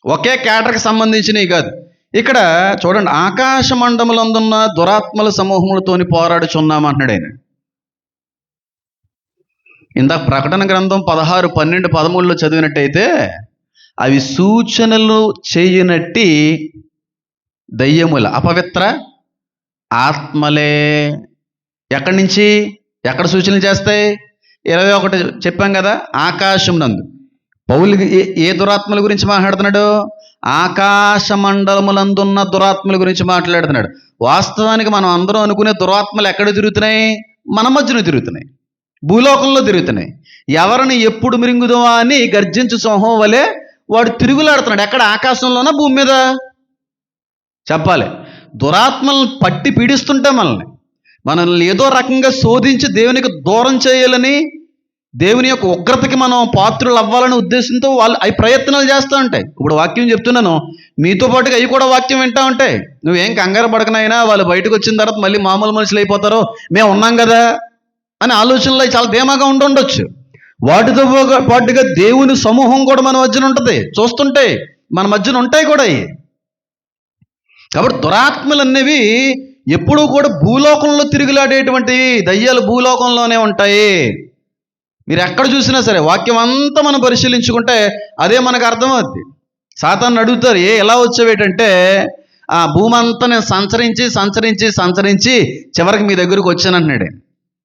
ఒకే కేటర్కి సంబంధించినవి కాదు. ఇక్కడ చూడండి, ఆకాశ మండములందున్న దురాత్మల సమూహములతోని పోరాడుచున్నామంటున్నాడు ఆయన. ఇందాక ప్రకటన గ్రంథం 16, 12, 13లో చదివినట్టయితే అవి సూచనలు చేయనట్టి దయ్యముల అపవిత్ర ఆత్మలే. ఎక్కడి నుంచి ఎక్కడ సూచనలు చేస్తాయి? 21 చెప్పాం కదా, ఆకాశం నందు. పౌలు ఏ దురాత్మల గురించి మాట్లాడుతున్నాడు? ఆకాశ మండలములందున్న దురాత్మల గురించి మాట్లాడుతున్నాడు. వాస్తవానికి మనం అందరం అనుకునే దురాత్మలు ఎక్కడ తిరుగుతున్నాయి? మన మధ్యన తిరుగుతున్నాయి, భూలోకంలో తిరుగుతున్నాయి. ఎవరిని ఎప్పుడు మిరింగుదామా అని గర్జించు సింహం వలె వాడు తిరుగులాడుతున్నాడు. ఎక్కడ? ఆకాశంలోనా, భూమి మీద? చెప్పాలి. దురాత్మలను పట్టి పీడిస్తుంటే మనల్ని ఏదో రకంగా శోధించి దేవునికి దూరం చేయాలని, దేవుని యొక్క ఉగ్రతకి మనం పాత్రులు అవ్వాలనే ఉద్దేశంతో వాళ్ళు అవి ప్రయత్నాలు చేస్తూ ఉంటాయి. ఇప్పుడు వాక్యం చెప్తున్నాను, మీతో పాటుగా అవి కూడా వాక్యం వింటూ ఉంటాయి. నువ్వేం కంగారు పడకనైనా వాళ్ళు బయటకు వచ్చిన తర్వాత మళ్ళీ మామూలు మనుషులు అయిపోతారో, మేము ఉన్నాం కదా అని ఆలోచనలు చాలా ధీమాగా ఉండొచ్చు. వాటితో పాటుగా దేవుని సమూహం కూడా మన మధ్యన ఉంటుంది, చూస్తుంటే మన మధ్యన ఉంటాయి కూడా. కాబట్టి దురాత్మలు అనేవి ఎప్పుడూ కూడా భూలోకంలో తిరుగులాడేటువంటి దయ్యాలు భూలోకంలోనే ఉంటాయి. మీరు ఎక్కడ చూసినా సరే వాక్యం అంతా మనం పరిశీలించుకుంటే అదే మనకు అర్థమవుద్ది. సాతాను అడుగుతారు, ఎలా వచ్చావేటంటే, ఆ భూమి అంతా నేను సంచరించి చివరికి మీ దగ్గరకు వచ్చానంటున్నాడు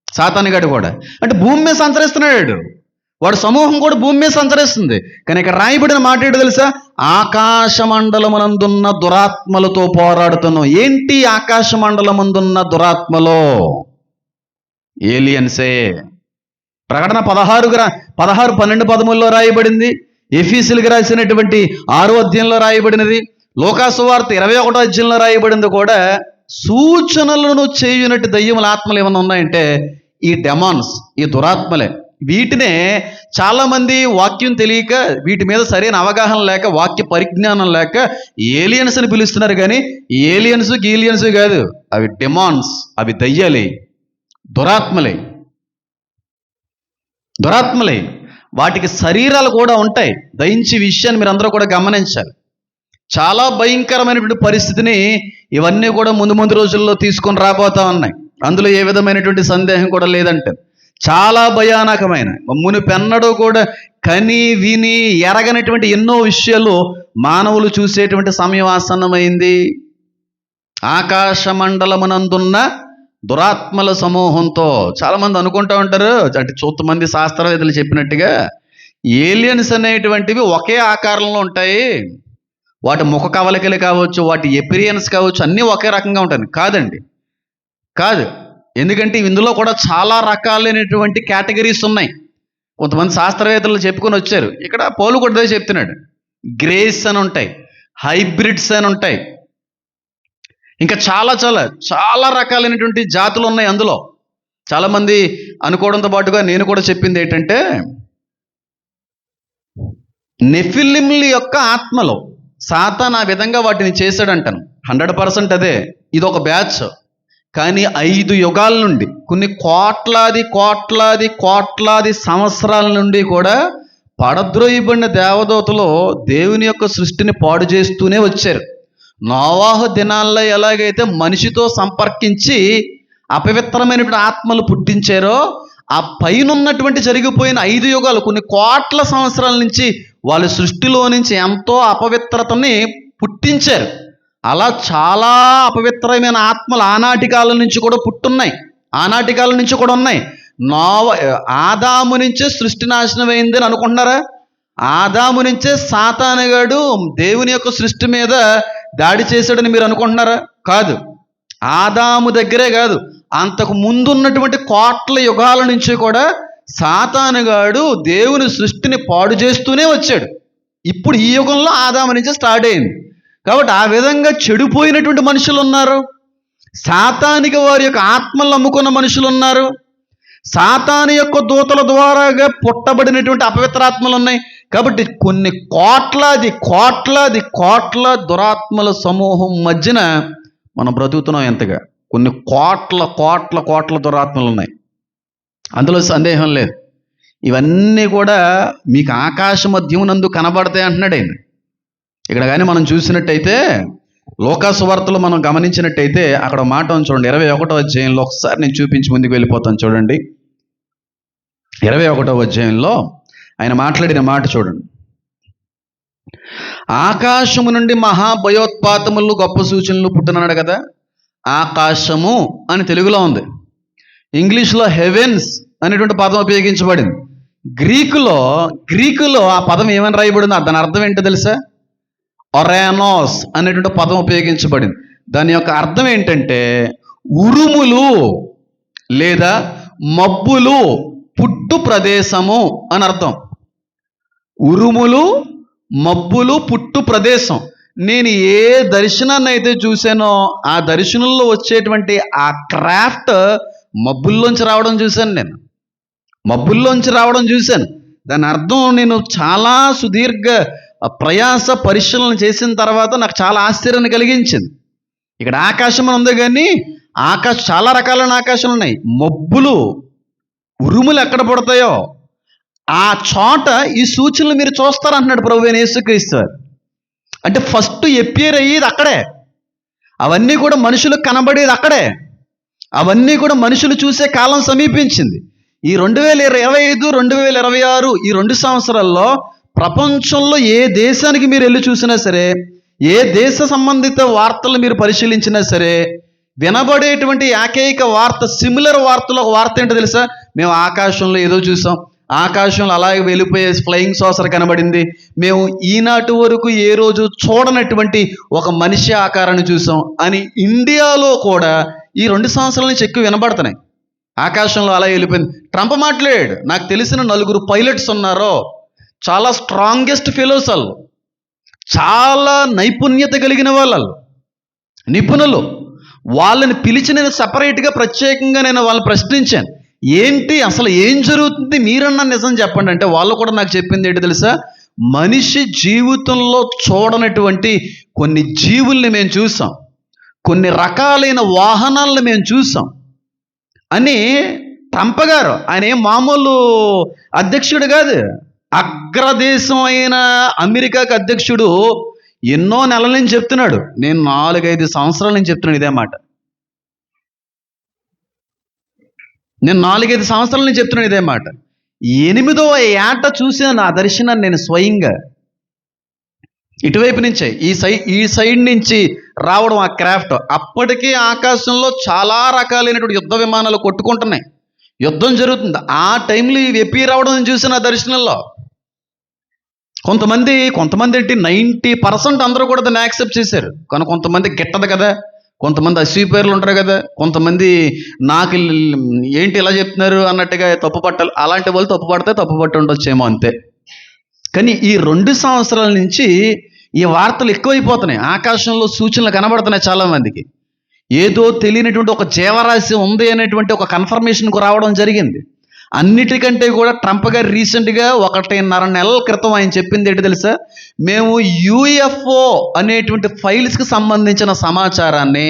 సాతాను గడు కూడా. అంటే భూమి మీద సంచరిస్తున్నాడు వాడు, సమూహం కూడా భూమి మీద సంచరిస్తుంది. కానీ ఇక్కడ రాయబడిన మాట ఏంటో తెలుసా? ఆకాశ మండలమునందున్న దురాత్మలతో పోరాడుతున్నాం. ఏంటి ఆకాశ మండలమందున్న దురాత్మలో? ఏలియన్సే. ప్రకటన 16, 12, 13లో రాయబడింది. ఎఫీసీయులకు రాసినటువంటి 6వ అధ్యాయంలో రాయబడినది. లోకాసు వార్త 21వ అధ్యాయంలో రాయబడింది కూడా. సూచనలను చేయునట్టు దయ్యముల ఆత్మలు ఏమైనా ఉన్నాయంటే ఈ డెమాన్స్, ఈ దురాత్మలే. వీటినే చాలామంది వాక్యం తెలియక, వీటి మీద సరైన అవగాహన లేక, వాక్య పరిజ్ఞానం లేక ఏలియన్స్ అని పిలుస్తున్నారు. కానీ గీలియన్స్ కాదు, అవి డెమాన్స్, అవి దయ్యాలే, దురాత్మలే. వాటికి శరీరాలు కూడా ఉంటాయి. దయించి విషయాన్ని మీరు అందరూ కూడా గమనించాలి. చాలా భయంకరమైనటువంటి పరిస్థితిని ఇవన్నీ కూడా ముందు రోజుల్లో తీసుకొని రాబోతా ఉన్నాయి. అందులో ఏ విధమైనటువంటి సందేహం కూడా లేదంటే చాలా భయానకమైన, మునుపెన్నడూ కూడా కని విని ఎరగనటువంటి ఎన్నో విషయాలు మానవులు చూసేటువంటి సమయం ఆసన్నమైంది. ఆకాశ మండలమునందున్న దురాత్మల సమూహంతో. చాలామంది అనుకుంటూ ఉంటారు, అంటే చూతమంది శాస్త్రవేత్తలు చెప్పినట్టుగా ఏలియన్స్ అనేటువంటివి ఒకే ఆకారంలో ఉంటాయి, వాటి ముఖ కవలికలు కావచ్చు, వాటి ఎపిరియన్స్ కావచ్చు, అన్నీ ఒకే రకంగా ఉంటాయి. కాదు. ఎందుకంటే ఇందులో కూడా చాలా రకాలైనటువంటి కేటగిరీస్ ఉన్నాయి. కొంతమంది శాస్త్రవేత్తలు చెప్పుకొని వచ్చారు. ఇక్కడ పౌలు కూడా చెప్తున్నాడు, గ్రేస్ అని ఉంటాయి, హైబ్రిడ్స్ అని ఉంటాయి, ఇంకా చాలా రకాలైనటువంటి జాతులు ఉన్నాయి. అందులో చాలామంది అనుకోవడంతో పాటుగా నేను కూడా చెప్పింది ఏంటంటే, నెఫిలింల యొక్క ఆత్మలో సాతాను ఆ విధంగా వాటిని చేశాడంటాను. 100% అదే. ఇది ఒక బ్యాచ్. కానీ 5 యుగాల నుండి, కొన్ని కోట్లాది సంవత్సరాల నుండి కూడా పడద్రోయబడిన దేవదూతలు దేవుని యొక్క సృష్టిని పాడు చేస్తూనే వచ్చారు. నోవాహు దినాల్లో ఎలాగైతే మనిషితో సంపర్కించి అపవిత్రమైనటువంటి ఆత్మలు పుట్టించారో, ఆ పైన ఉన్నటువంటి జరిగిపోయిన 5 యుగాలు, కొన్ని కోట్ల సంవత్సరాల నుంచి వాళ్ళ సృష్టిలో నుంచి ఎంతో అపవిత్రతని పుట్టించారు. అలా చాలా అపవిత్రమైన ఆత్మలు ఆనాటి కాలం నుంచి కూడా పుట్టున్నాయి, ఆనాటి కాలం నుంచి కూడా ఉన్నాయి. ఆదాము నుంచే సృష్టి నాశనం అయిందని అనుకుంటున్నారా? ఆదాము నుంచే సాతానుగాడు దేవుని యొక్క సృష్టి మీద దాడి చేశాడని మీరు అనుకుంటున్నారా? కాదు. ఆదాము దగ్గరే కాదు, అంతకు ముందు ఉన్నటువంటి కోట్ల యుగాల నుంచి కూడా సాతానుగాడు దేవుని సృష్టిని పాడు చేస్తూనే వచ్చాడు. ఇప్పుడు ఈ యుగంలో ఆదాము నుంచి స్టార్ట్ అయింది. కాబట్టి ఆ విధంగా చెడిపోయినటువంటి మనుషులు ఉన్నారు, సాతానిక వారి యొక్క ఆత్మలు అమ్ముకున్న మనుషులు ఉన్నారు, సాతాను యొక్క దూతల ద్వారాగా పుట్టబడినటువంటి అపవిత్రాత్మలు ఉన్నాయి. కాబట్టి కొన్ని కోట్ల దురాత్మల సమూహం మధ్యన మనం బ్రతుకుతున్నాం. ఎంతగా కొన్ని కోట్ల దురాత్మలు ఉన్నాయి, అందులో సందేహం లేదు. ఇవన్నీ కూడా మీకు ఆకాశ మధ్యమునందు కనబడతాయి అంటున్నాడు ఆయన. ఇక్కడ కానీ మనం చూసినట్టయితే లోకాసు వార్తలో మనం గమనించినట్టయితే అక్కడ మాట ఉంది చూడండి, 21వ అధ్యాయంలో. ఒకసారి నేను చూపించి ముందుకు వెళ్ళిపోతాను చూడండి. 21వ అధ్యాయంలో ఆయన మాట్లాడిన మాట చూడండి. ఆకాశము నుండి మహాభయోత్పాతములు గొప్ప సూచనలు పుట్టినాడు కదా. ఆకాశము అని తెలుగులో ఉంది, ఇంగ్లీష్లో హెవెన్స్ అనేటువంటి పదం ఉపయోగించబడింది. గ్రీకులో ఆ పదం ఏమని రాయబడింది, దాని అర్థం ఏంటో తెలుసా? ఒరానోస్ అనేటువంటి పదం ఉపయోగించబడింది. దాని యొక్క అర్థం ఏంటంటే ఉరుములు లేదా మబ్బులు పుట్టు ప్రదేశము అని అర్థం. ఉరుములు, మబ్బులు, పుట్టు ప్రదేశం. నేను ఏ దర్శనాన్ని అయితే చూశానో ఆ దర్శనంలో వచ్చేటువంటి ఆ క్రాఫ్ట్ మబ్బుల్లోంచి రావడం చూశాను. దాని అర్థం నేను చాలా సుదీర్ఘ ప్రయాస పరిశీలన చేసిన తర్వాత నాకు చాలా ఆశ్చర్యాన్ని కలిగించింది. ఇక్కడ ఆకాశం ఉంది, కానీ చాలా రకాలైన ఆకాశాలు ఉన్నాయి. మబ్బులు, ఉరుములు ఎక్కడ పడతాయో ఆ చోట ఈ సూచనలు మీరు చూస్తారంటున్నాడు ప్రభువైన యేసుక్రీస్తు. అంటే ఫస్ట్ ఎపియర్ అయ్యేది అక్కడే, అవన్నీ కూడా మనుషులకు కనబడేది అక్కడే, అవన్నీ కూడా మనుషులు చూసే కాలం సమీపించింది. ఈ 2025, 2026 ఈ 2 సంవత్సరాల్లో ప్రపంచంలో ఏ దేశానికి మీరు వెళ్ళి చూసినా సరే, ఏ దేశ సంబంధిత వార్తలు మీరు పరిశీలించినా సరే, వినబడేటువంటి ఏకైక వార్త, సిమిలర్ వార్తలో ఒక వార్త ఏంటో తెలుసా? మేము ఆకాశంలో ఏదో చూసాం, ఆకాశంలో అలాగే వెళ్ళిపోయే ఫ్లయింగ్ సాసర్ కనబడింది, మేము ఈనాటి వరకు ఏ రోజు చూడనటువంటి ఒక మనిషి ఆకారాన్ని చూసాం అని ఇండియాలో కూడా ఈ 2 సంవత్సరాల నుంచి ఎక్కువ వినబడుతున్నాయి. ఆకాశంలో అలా వెళ్ళిపోయింది. ట్రంప్ మాట్లాడాడు, నాకు తెలిసిన 4 పైలట్స్ ఉన్నారో, చాలా స్ట్రాంగెస్ట్ ఫెలోస్ వాళ్ళు, చాలా నైపుణ్యత కలిగిన వాళ్ళు, నిపుణులు. వాళ్ళని పిలిచి నేను సపరేట్గా ప్రత్యేకంగా నేను వాళ్ళని ప్రశ్నించాను, ఏంటి అసలు ఏం జరుగుతుంది, మీరన్నా నిజం చెప్పండి అంటే వాళ్ళు కూడా నాకు చెప్పింది ఏంటి తెలుసా? మనిషి జీవితంలో చూడనటువంటి కొన్ని జీవుల్ని మేము చూసాం, కొన్ని రకాలైన వాహనాలను మేము చూసాం అని ట్రంప్ గారు. ఆయన ఏం మామూలు అధ్యక్షుడు కాదు, అగ్రదేశం అయిన అమెరికాకి అధ్యక్షుడు. ఎన్నో నెలల నుంచి చెప్తున్నాడు, నేను 4-5 సంవత్సరాల నుంచి చెప్తున్నాను ఇదే మాట. నేను 4-5 సంవత్సరాల నుంచి చెప్తున్నాను ఇదే మాట. 8వ ఏట చూసిన నా దర్శనాన్ని నేను స్వయంగా ఇటువైపు నుంచే ఈ సైడ్ నుంచి రావడం ఆ క్రాఫ్ట్. అప్పటికే ఆకాశంలో చాలా రకాలైనటువంటి యుద్ధ విమానాలు కొట్టుకుంటున్నాయి, యుద్ధం జరుగుతుంది. ఆ టైంలో ఇవి ఎప్పి రావడం చూసిన దర్శనంలో కొంతమంది ఏంటి 90% అందరూ కూడా దాన్ని యాక్సెప్ట్ చేశారు. కానీ కొంతమంది గిట్టదు కదా, కొంతమంది అసూయపేర్లు ఉంటారు కదా, కొంతమంది నాకు ఏంటి ఇలా చెప్తున్నారు అన్నట్టుగా తప్పు పట్టాలి. అలాంటి వాళ్ళు తప్పు పట్టి ఉండొచ్చేమో అంతే. కానీ ఈ 2 సంవత్సరాల నుంచి ఈ వార్తలు ఎక్కువైపోతున్నాయి. ఆకాశంలో సూచనలు కనబడుతున్నాయి చాలామందికి. ఏదో తెలియనటువంటి ఒక జీవరాశి ఉంది అనేటువంటి ఒక కన్ఫర్మేషన్కు రావడం జరిగింది. అన్నిటికంటే కూడా ట్రంప్ గారు రీసెంట్గా 1.5 నెలల క్రితం ఆయన చెప్పింది ఏంటి తెలుసా? మేము UFO అనేటువంటి ఫైల్స్కి సంబంధించిన సమాచారాన్ని,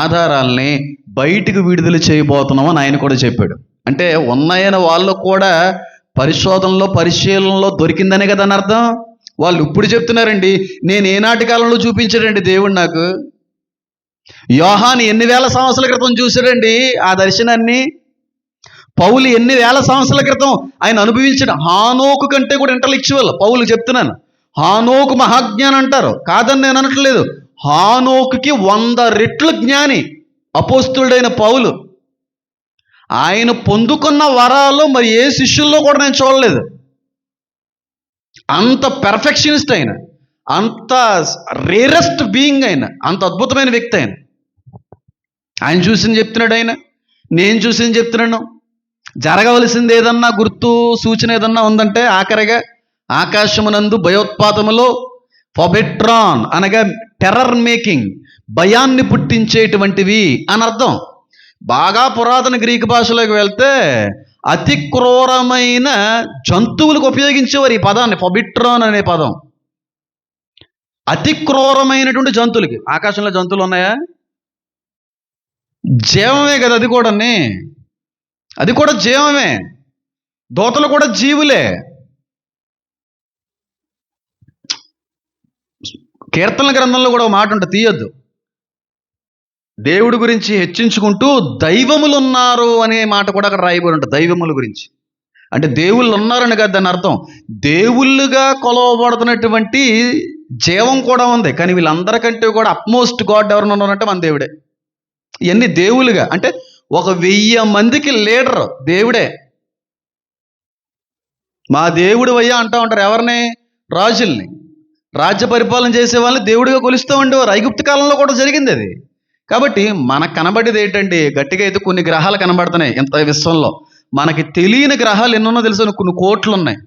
ఆధారాల్ని బయటికి విడుదల చేయబోతున్నాం అని ఆయన కూడా చెప్పాడు. అంటే ఉన్నాయని వాళ్ళు కూడా పరిశీలనలో దొరికిందనే కదా అని అర్థం. వాళ్ళు ఇప్పుడు చెప్తున్నారండి, నేను ఏనాటి కాలంలో చూపించాడండి దేవుడు నాకు. యోహాను ఎన్ని వేల సంవత్సరాల క్రితం చూశాడండి ఆ దర్శనాన్ని. పౌలు ఎన్ని వేల సంవత్సరాల క్రితం ఆయన అనుభవించిన. హానోకు కంటే కూడా ఇంటలెక్చువల్ పౌలు. చెప్తున్నాను, హానోకు మహాజ్ఞాని అంటారు, కాదని నేను అనట్లేదు. హానోకుకి 100 రెట్లు జ్ఞాని అపోస్తులుడైన పౌలు. ఆయన పొందుకున్న వరాలు మరి ఏ శిష్యుల్లో కూడా నేను చూడలేదు. అంత పెర్ఫెక్షనిస్ట్ ఆయన, అంత రేరెస్ట్ బీయింగ్ ఆయన, అంత అద్భుతమైన వ్యక్తి ఆయన. ఆయన చూసింది చెప్తున్నాడు ఆయన. నేను చూసింది చెప్తున్నాను. జరగవలసింది ఏదన్నా గుర్తు సూచన ఏదన్నా ఉందంటే ఆఖరిగా ఆకాశమునందు భయోత్పాతములో ఫొబెట్రాన్ అనగా టెర్రర్ మేకింగ్, భయాన్ని పుట్టించేటువంటివి అని అర్థం. బాగా పురాతన గ్రీకు భాషలోకి వెళ్తే అతి క్రూరమైన జంతువులకు ఉపయోగించేవారు ఈ పదాన్ని, ఫొబిట్రాన్ అనే పదం. అతి క్రూరమైనటువంటి జంతువులకి. ఆకాశంలో జంతువులు ఉన్నాయా? జీవమే కదా అది కూడా, అది కూడా జీవమే. దోతలు కూడా జీవులే. కీర్తనల గ్రంథంలో కూడా ఒక మాట ఉంటుంది, తీయొద్దు. దేవుడి గురించి హెచ్చించుకుంటూ దైవములు ఉన్నారు అనే మాట కూడా అక్కడ రాయబడి ఉంటుంది. దైవముల గురించి అంటే దేవుళ్ళు ఉన్నారని కదా దాని అర్థం. దేవుళ్ళుగా కొలవబడుతున్నటువంటి జీవం కూడా ఉంది. కానీ వీళ్ళందరికంటే కూడా అప్మోస్ట్ గాడ్ ఎవరైనా ఉన్నారంటే మన దేవుడే. ఇవన్నీ దేవుళ్ళుగా అంటే 1000 మందికి లీడర్ దేవుడే. మా దేవుడు అయ్యా అంటూ ఉంటారు ఎవరిని? రాజుల్ని. రాజ్య పరిపాలన చేసే వాళ్ళని దేవుడిగా కొలుస్తూ ఉండేవారు. ఐగుప్తు కాలంలో కూడా జరిగింది అది. కాబట్టి మనకు కనబడేది ఏంటంటే, గట్టిగా అయితే కొన్ని గ్రహాలు కనబడుతున్నాయి ఇంత విశ్వంలో. మనకి తెలియని గ్రహాలు ఎన్నున్నో తెలుసు, కొన్ని కోట్లు ఉన్నాయి.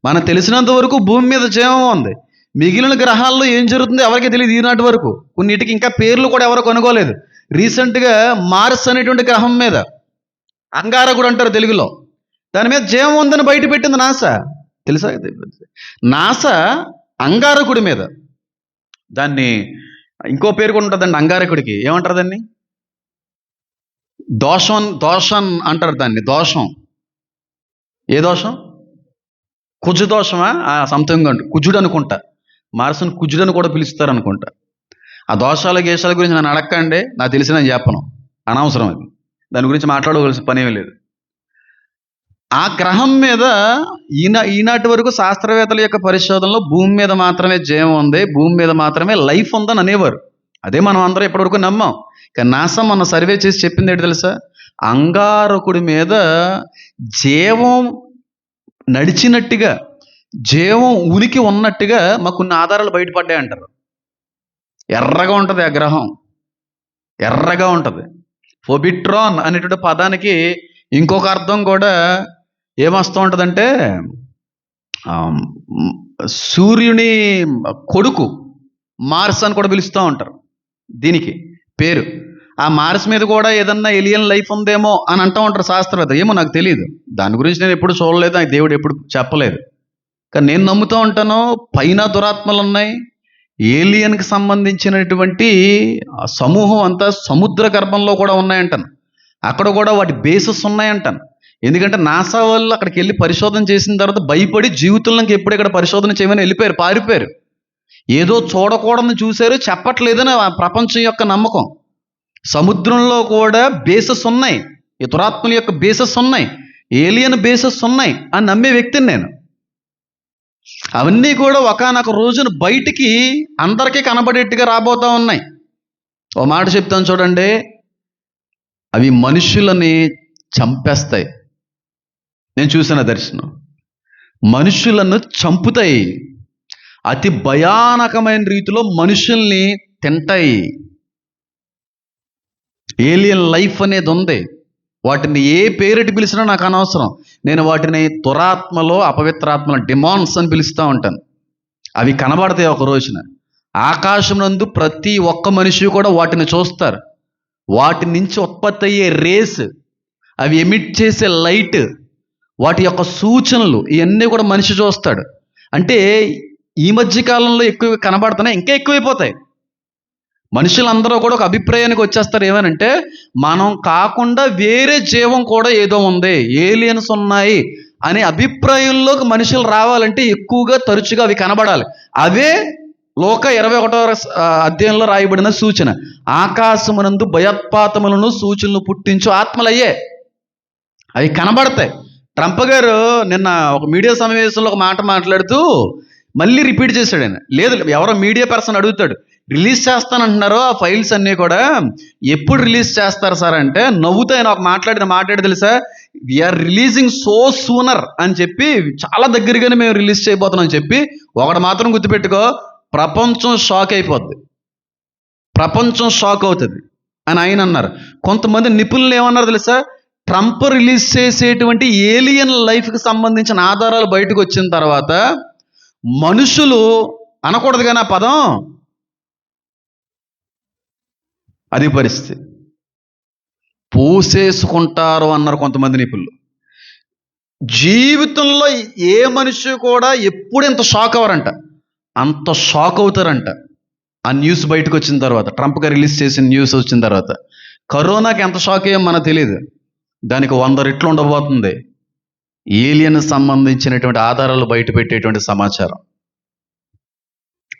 మనకు తెలిసినంత వరకు భూమి మీద జీవం ఉంది. మిగిలిన గ్రహాల్లో ఏం జరుగుతుందో ఎవరికి తెలియదు ఈనాటి వరకు. కొన్నిటికి ఇంకా పేర్లు కూడా ఎవరు కొనుగోలేదు. రీసెంట్గా మార్స్ అనేటువంటి గ్రహం మీద, అంగారకుడు అంటారు తెలుగులో, దాని మీద జీవం ఉందని బయట పెట్టింది నాసా. తెలుసా? నాసా అంగారకుడి మీద, దాన్ని ఇంకో పేరు కూడా ఉంటుందండి అంగారకుడికి. ఏమంటారు దాన్ని? దోషం అంటారు దాన్ని. దోషం. ఏ దోషం? కుజు దోషమా? సంథింగ్ అండి, కుజుడు అనుకుంటా. మార్సును కుజుడు అని కూడా పిలుస్తారు అనుకుంటా. ఆ దోషాల గేషాల గురించి నన్ను అడక్కండి, నాకు తెలిసిన నేను చెప్పను, అనవసరం అది. దాని గురించి మాట్లాడవలసిన పనేమీ లేదు. ఆ గ్రహం మీద ఈనాటి వరకు శాస్త్రవేత్తల యొక్క పరిశోధనలో భూమి మీద మాత్రమే జీవం ఉంది, భూమి మీద మాత్రమే లైఫ్ ఉందని అనేవారు. అదే మనం అందరం ఇప్పటివరకు నమ్మాం. కానీ నాసా మొన్న సర్వే చేసి చెప్పింది ఏంటి తెలుసా? అంగారకుడి మీద జీవం నడిచినట్టుగా, జీవం ఉనికి ఉన్నట్టుగా మాకు కొన్ని ఆధారాలు బయటపడ్డాయి అంటారు. ఎర్రగా ఉంటుంది ఆ గ్రహం, ఎర్రగా ఉంటుంది. ఫొబిట్రాన్ అనేటువంటి పదానికి ఇంకొక అర్థం కూడా ఏమొస్తూ ఉంటుందంటే, సూర్యుని కొడుకు మార్స్ అని కూడా పిలుస్తూ ఉంటారు దీనికి పేరు. ఆ మార్స్ మీద కూడా ఏదన్నా ఎలియన్ లైఫ్ ఉందేమో అని అంటూ ఉంటారు శాస్త్రవేత్త. ఏమో నాకు తెలియదు, దాని గురించి నేను ఎప్పుడు చూడలేదు, నాకు దేవుడు ఎప్పుడు చెప్పలేదు. కానీ నేను నమ్ముతూ ఉంటాను, పైన దురాత్మలు ఉన్నాయి. ఏలియన్కి సంబంధించినటువంటి సమూహం అంతా సముద్ర గర్భంలో కూడా ఉన్నాయంటాను. అక్కడ కూడా వాటి బేసెస్ ఉన్నాయంటాను. ఎందుకంటే నాసా వాళ్ళు అక్కడికి వెళ్ళి పరిశోధన చేసిన తర్వాత భయపడి జీవితంలోకి ఎప్పుడు ఇక్కడ పరిశోధన చేయమని వెళ్ళిపోయారు, పారిపోయారు. ఏదో చూడకూడదని చూశారు, చెప్పట్లేదని ప్రపంచం యొక్క నమ్మకం. సముద్రంలో కూడా బేసెస్ ఉన్నాయి, ఈ దురాత్మల యొక్క బేసెస్ ఉన్నాయి, ఏలియన్ బేసెస్ ఉన్నాయి అని నమ్మే వ్యక్తిని నేను. అవన్నీ కూడా ఒకానొక రోజున బయటికి అందరికీ కనబడేట్టుగా రాబోతూ ఉన్నాయి. ఓ మాట చెప్తాను చూడండి, అవి మనుషులని చంపేస్తాయి. నేను చూసిన దర్శనం, మనుషులను చంపుతాయి. అతి భయానకమైన రీతిలో మనుషుల్ని తింటాయి. ఏలియన్ లైఫ్ అనేది ఉంది. వాటిని ఏ పేరెట్టి పిలిచినా నాకు అనవసరం. నేను వాటిని దురాత్మలో, అపవిత్రాత్మలో, డిమాన్స్ అని పిలుస్తూ ఉంటాను. అవి కనబడతాయి ఒక రోజున. ఆకాశం నందు ప్రతి ఒక్క మనిషి కూడా వాటిని చూస్తారు. వాటి నుంచి ఉత్పత్తి అయ్యే రేస్, అవి ఎమిట్ చేసే లైట్, వాటి యొక్క సూచనలు, ఇవన్నీ కూడా మనిషి చూస్తాడు. అంటే ఈ మధ్య కాలంలో ఎక్కువ కనబడుతున్నాయి, ఇంకా ఎక్కువైపోతాయి. మనుషులందరూ కూడా ఒక అభిప్రాయానికి వచ్చేస్తారు, ఏమనంటే మనం కాకుండా వేరే జీవం కూడా ఏదో ఉంది, ఏలియన్స్ ఉన్నాయి అనే అభిప్రాయంలోకి మనుషులు రావాలంటే ఎక్కువగా తరచుగా అవి కనబడాలి. అవే లోక 21వ అధ్యాయంలో రాయబడిన సూచన. ఆకాశమునందు భయోత్పాతములను సూచనలు పుట్టించు ఆత్మలయ్యే. అవి కనబడతాయి. ట్రంప్ గారు నిన్న ఒక మీడియా సమావేశంలో ఒక మాట మాట్లాడుతూ మళ్ళీ రిపీట్ చేశాడు. ఆయన లేదు, ఎవరో మీడియా పర్సన్ అడుగుతాడు, రిలీజ్ చేస్తానంటున్నారు ఆ ఫైల్స్ అన్నీ కూడా, ఎప్పుడు రిలీజ్ చేస్తారు సార్ అంటే, నవ్వుతూ ఆయన ఒక మాట్లాడి తెలుసా, వీఆర్ రిలీజింగ్ సో సూనర్ అని చెప్పి, చాలా దగ్గరగానే మేము రిలీజ్ చేయబోతున్నాం అని చెప్పి. ఒకటి మాత్రం గుర్తుపెట్టుకో, ప్రపంచం షాక్ అయిపోద్ది, ప్రపంచం షాక్ అవుతుంది. అని ఆయన అన్నారు. కొంతమంది నిపుణులు ఏమన్నారు తెలుసా? ట్రంప్ రిలీజ్ చేసేటువంటి ఏలియన్ లైఫ్కి సంబంధించిన ఆధారాలు బయటకు వచ్చిన తర్వాత మనుషులు అనకూడదు కానీ ఆ పదం, అది పరిస్థితి, పోసేసుకుంటారు అన్నారు కొంతమంది నిపుణులు. జీవితంలో ఏ మనిషి కూడా ఎప్పుడు ఇంత షాక్ అవ్వరంట, అంత షాక్ అవుతారంట ఆ న్యూస్ బయటకు వచ్చిన తర్వాత. ట్రంప్ గారు రిలీజ్ చేసిన న్యూస్ వచ్చిన తర్వాత కరోనాకి ఎంత షాక్ అయ్యాం మనకు తెలియదు, దానికి 100 రెట్లు ఉండబోతుంది ఏలియన్ సంబంధించినటువంటి ఆధారాలు బయట పెట్టేటువంటి సమాచారం.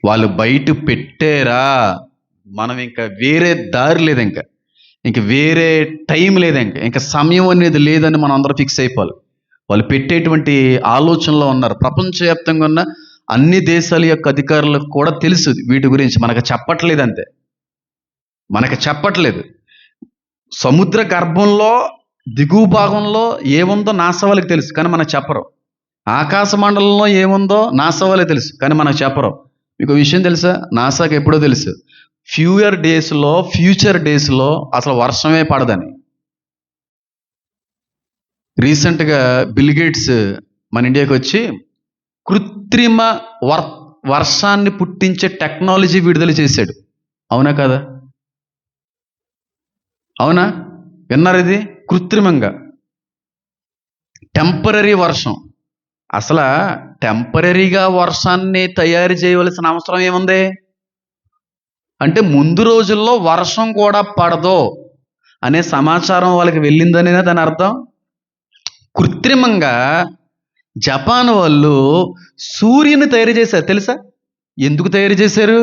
వాళ్ళు బయట పెట్టారా, మనం ఇంకా వేరే దారి లేదు, ఇంక వేరే టైం లేదు, ఇంకా సమయం అనేది లేదని మనం అందరూ ఫిక్స్ అయిపోవాలి. వాళ్ళు పెట్టేటువంటి ఆలోచనలో ఉన్నారు. ప్రపంచవ్యాప్తంగా ఉన్న అన్ని దేశాల యొక్క అధికారులకు కూడా తెలుసు వీటి గురించి, మనకు చెప్పట్లేదు అంతే, మనకు చెప్పట్లేదు. సముద్ర గర్భంలో దిగువ భాగంలో ఏముందో నాసా వాళ్ళకి తెలుసు, కానీ మనకు చెప్పరు. ఆకాశ మండలంలో ఏముందో నాసా వాళ్ళకి తెలుసు, కానీ మనకు చెప్పరు. మీకు విషయం తెలుసా? నాసాకి ఎప్పుడో తెలుసు ఫ్యూచర్ డేస్లో అసలు వర్షమే పడదని. రీసెంట్గా బిల్ గేట్స్ మన ఇండియాకి వచ్చి కృత్రిమ వర్షాన్ని పుట్టించే టెక్నాలజీ విడుదల చేశాడు. అవునా కదా? అవునా? విన్నారు? ఇది కృత్రిమంగా టెంపరీ వర్షం. అసలు టెంపరీగా వర్షాన్ని తయారు చేయవలసిన అవసరం ఏముంది అంటే, ముందు రోజుల్లో వర్షం కూడా పడదు అనే సమాచారం వాళ్ళకి వెళ్ళిందనేనా దాని అర్థం. కృత్రిమంగా జపాన్ వాళ్ళు సూర్యుని తయారు చేశారు. తెలుసా ఎందుకు తయారు చేశారు?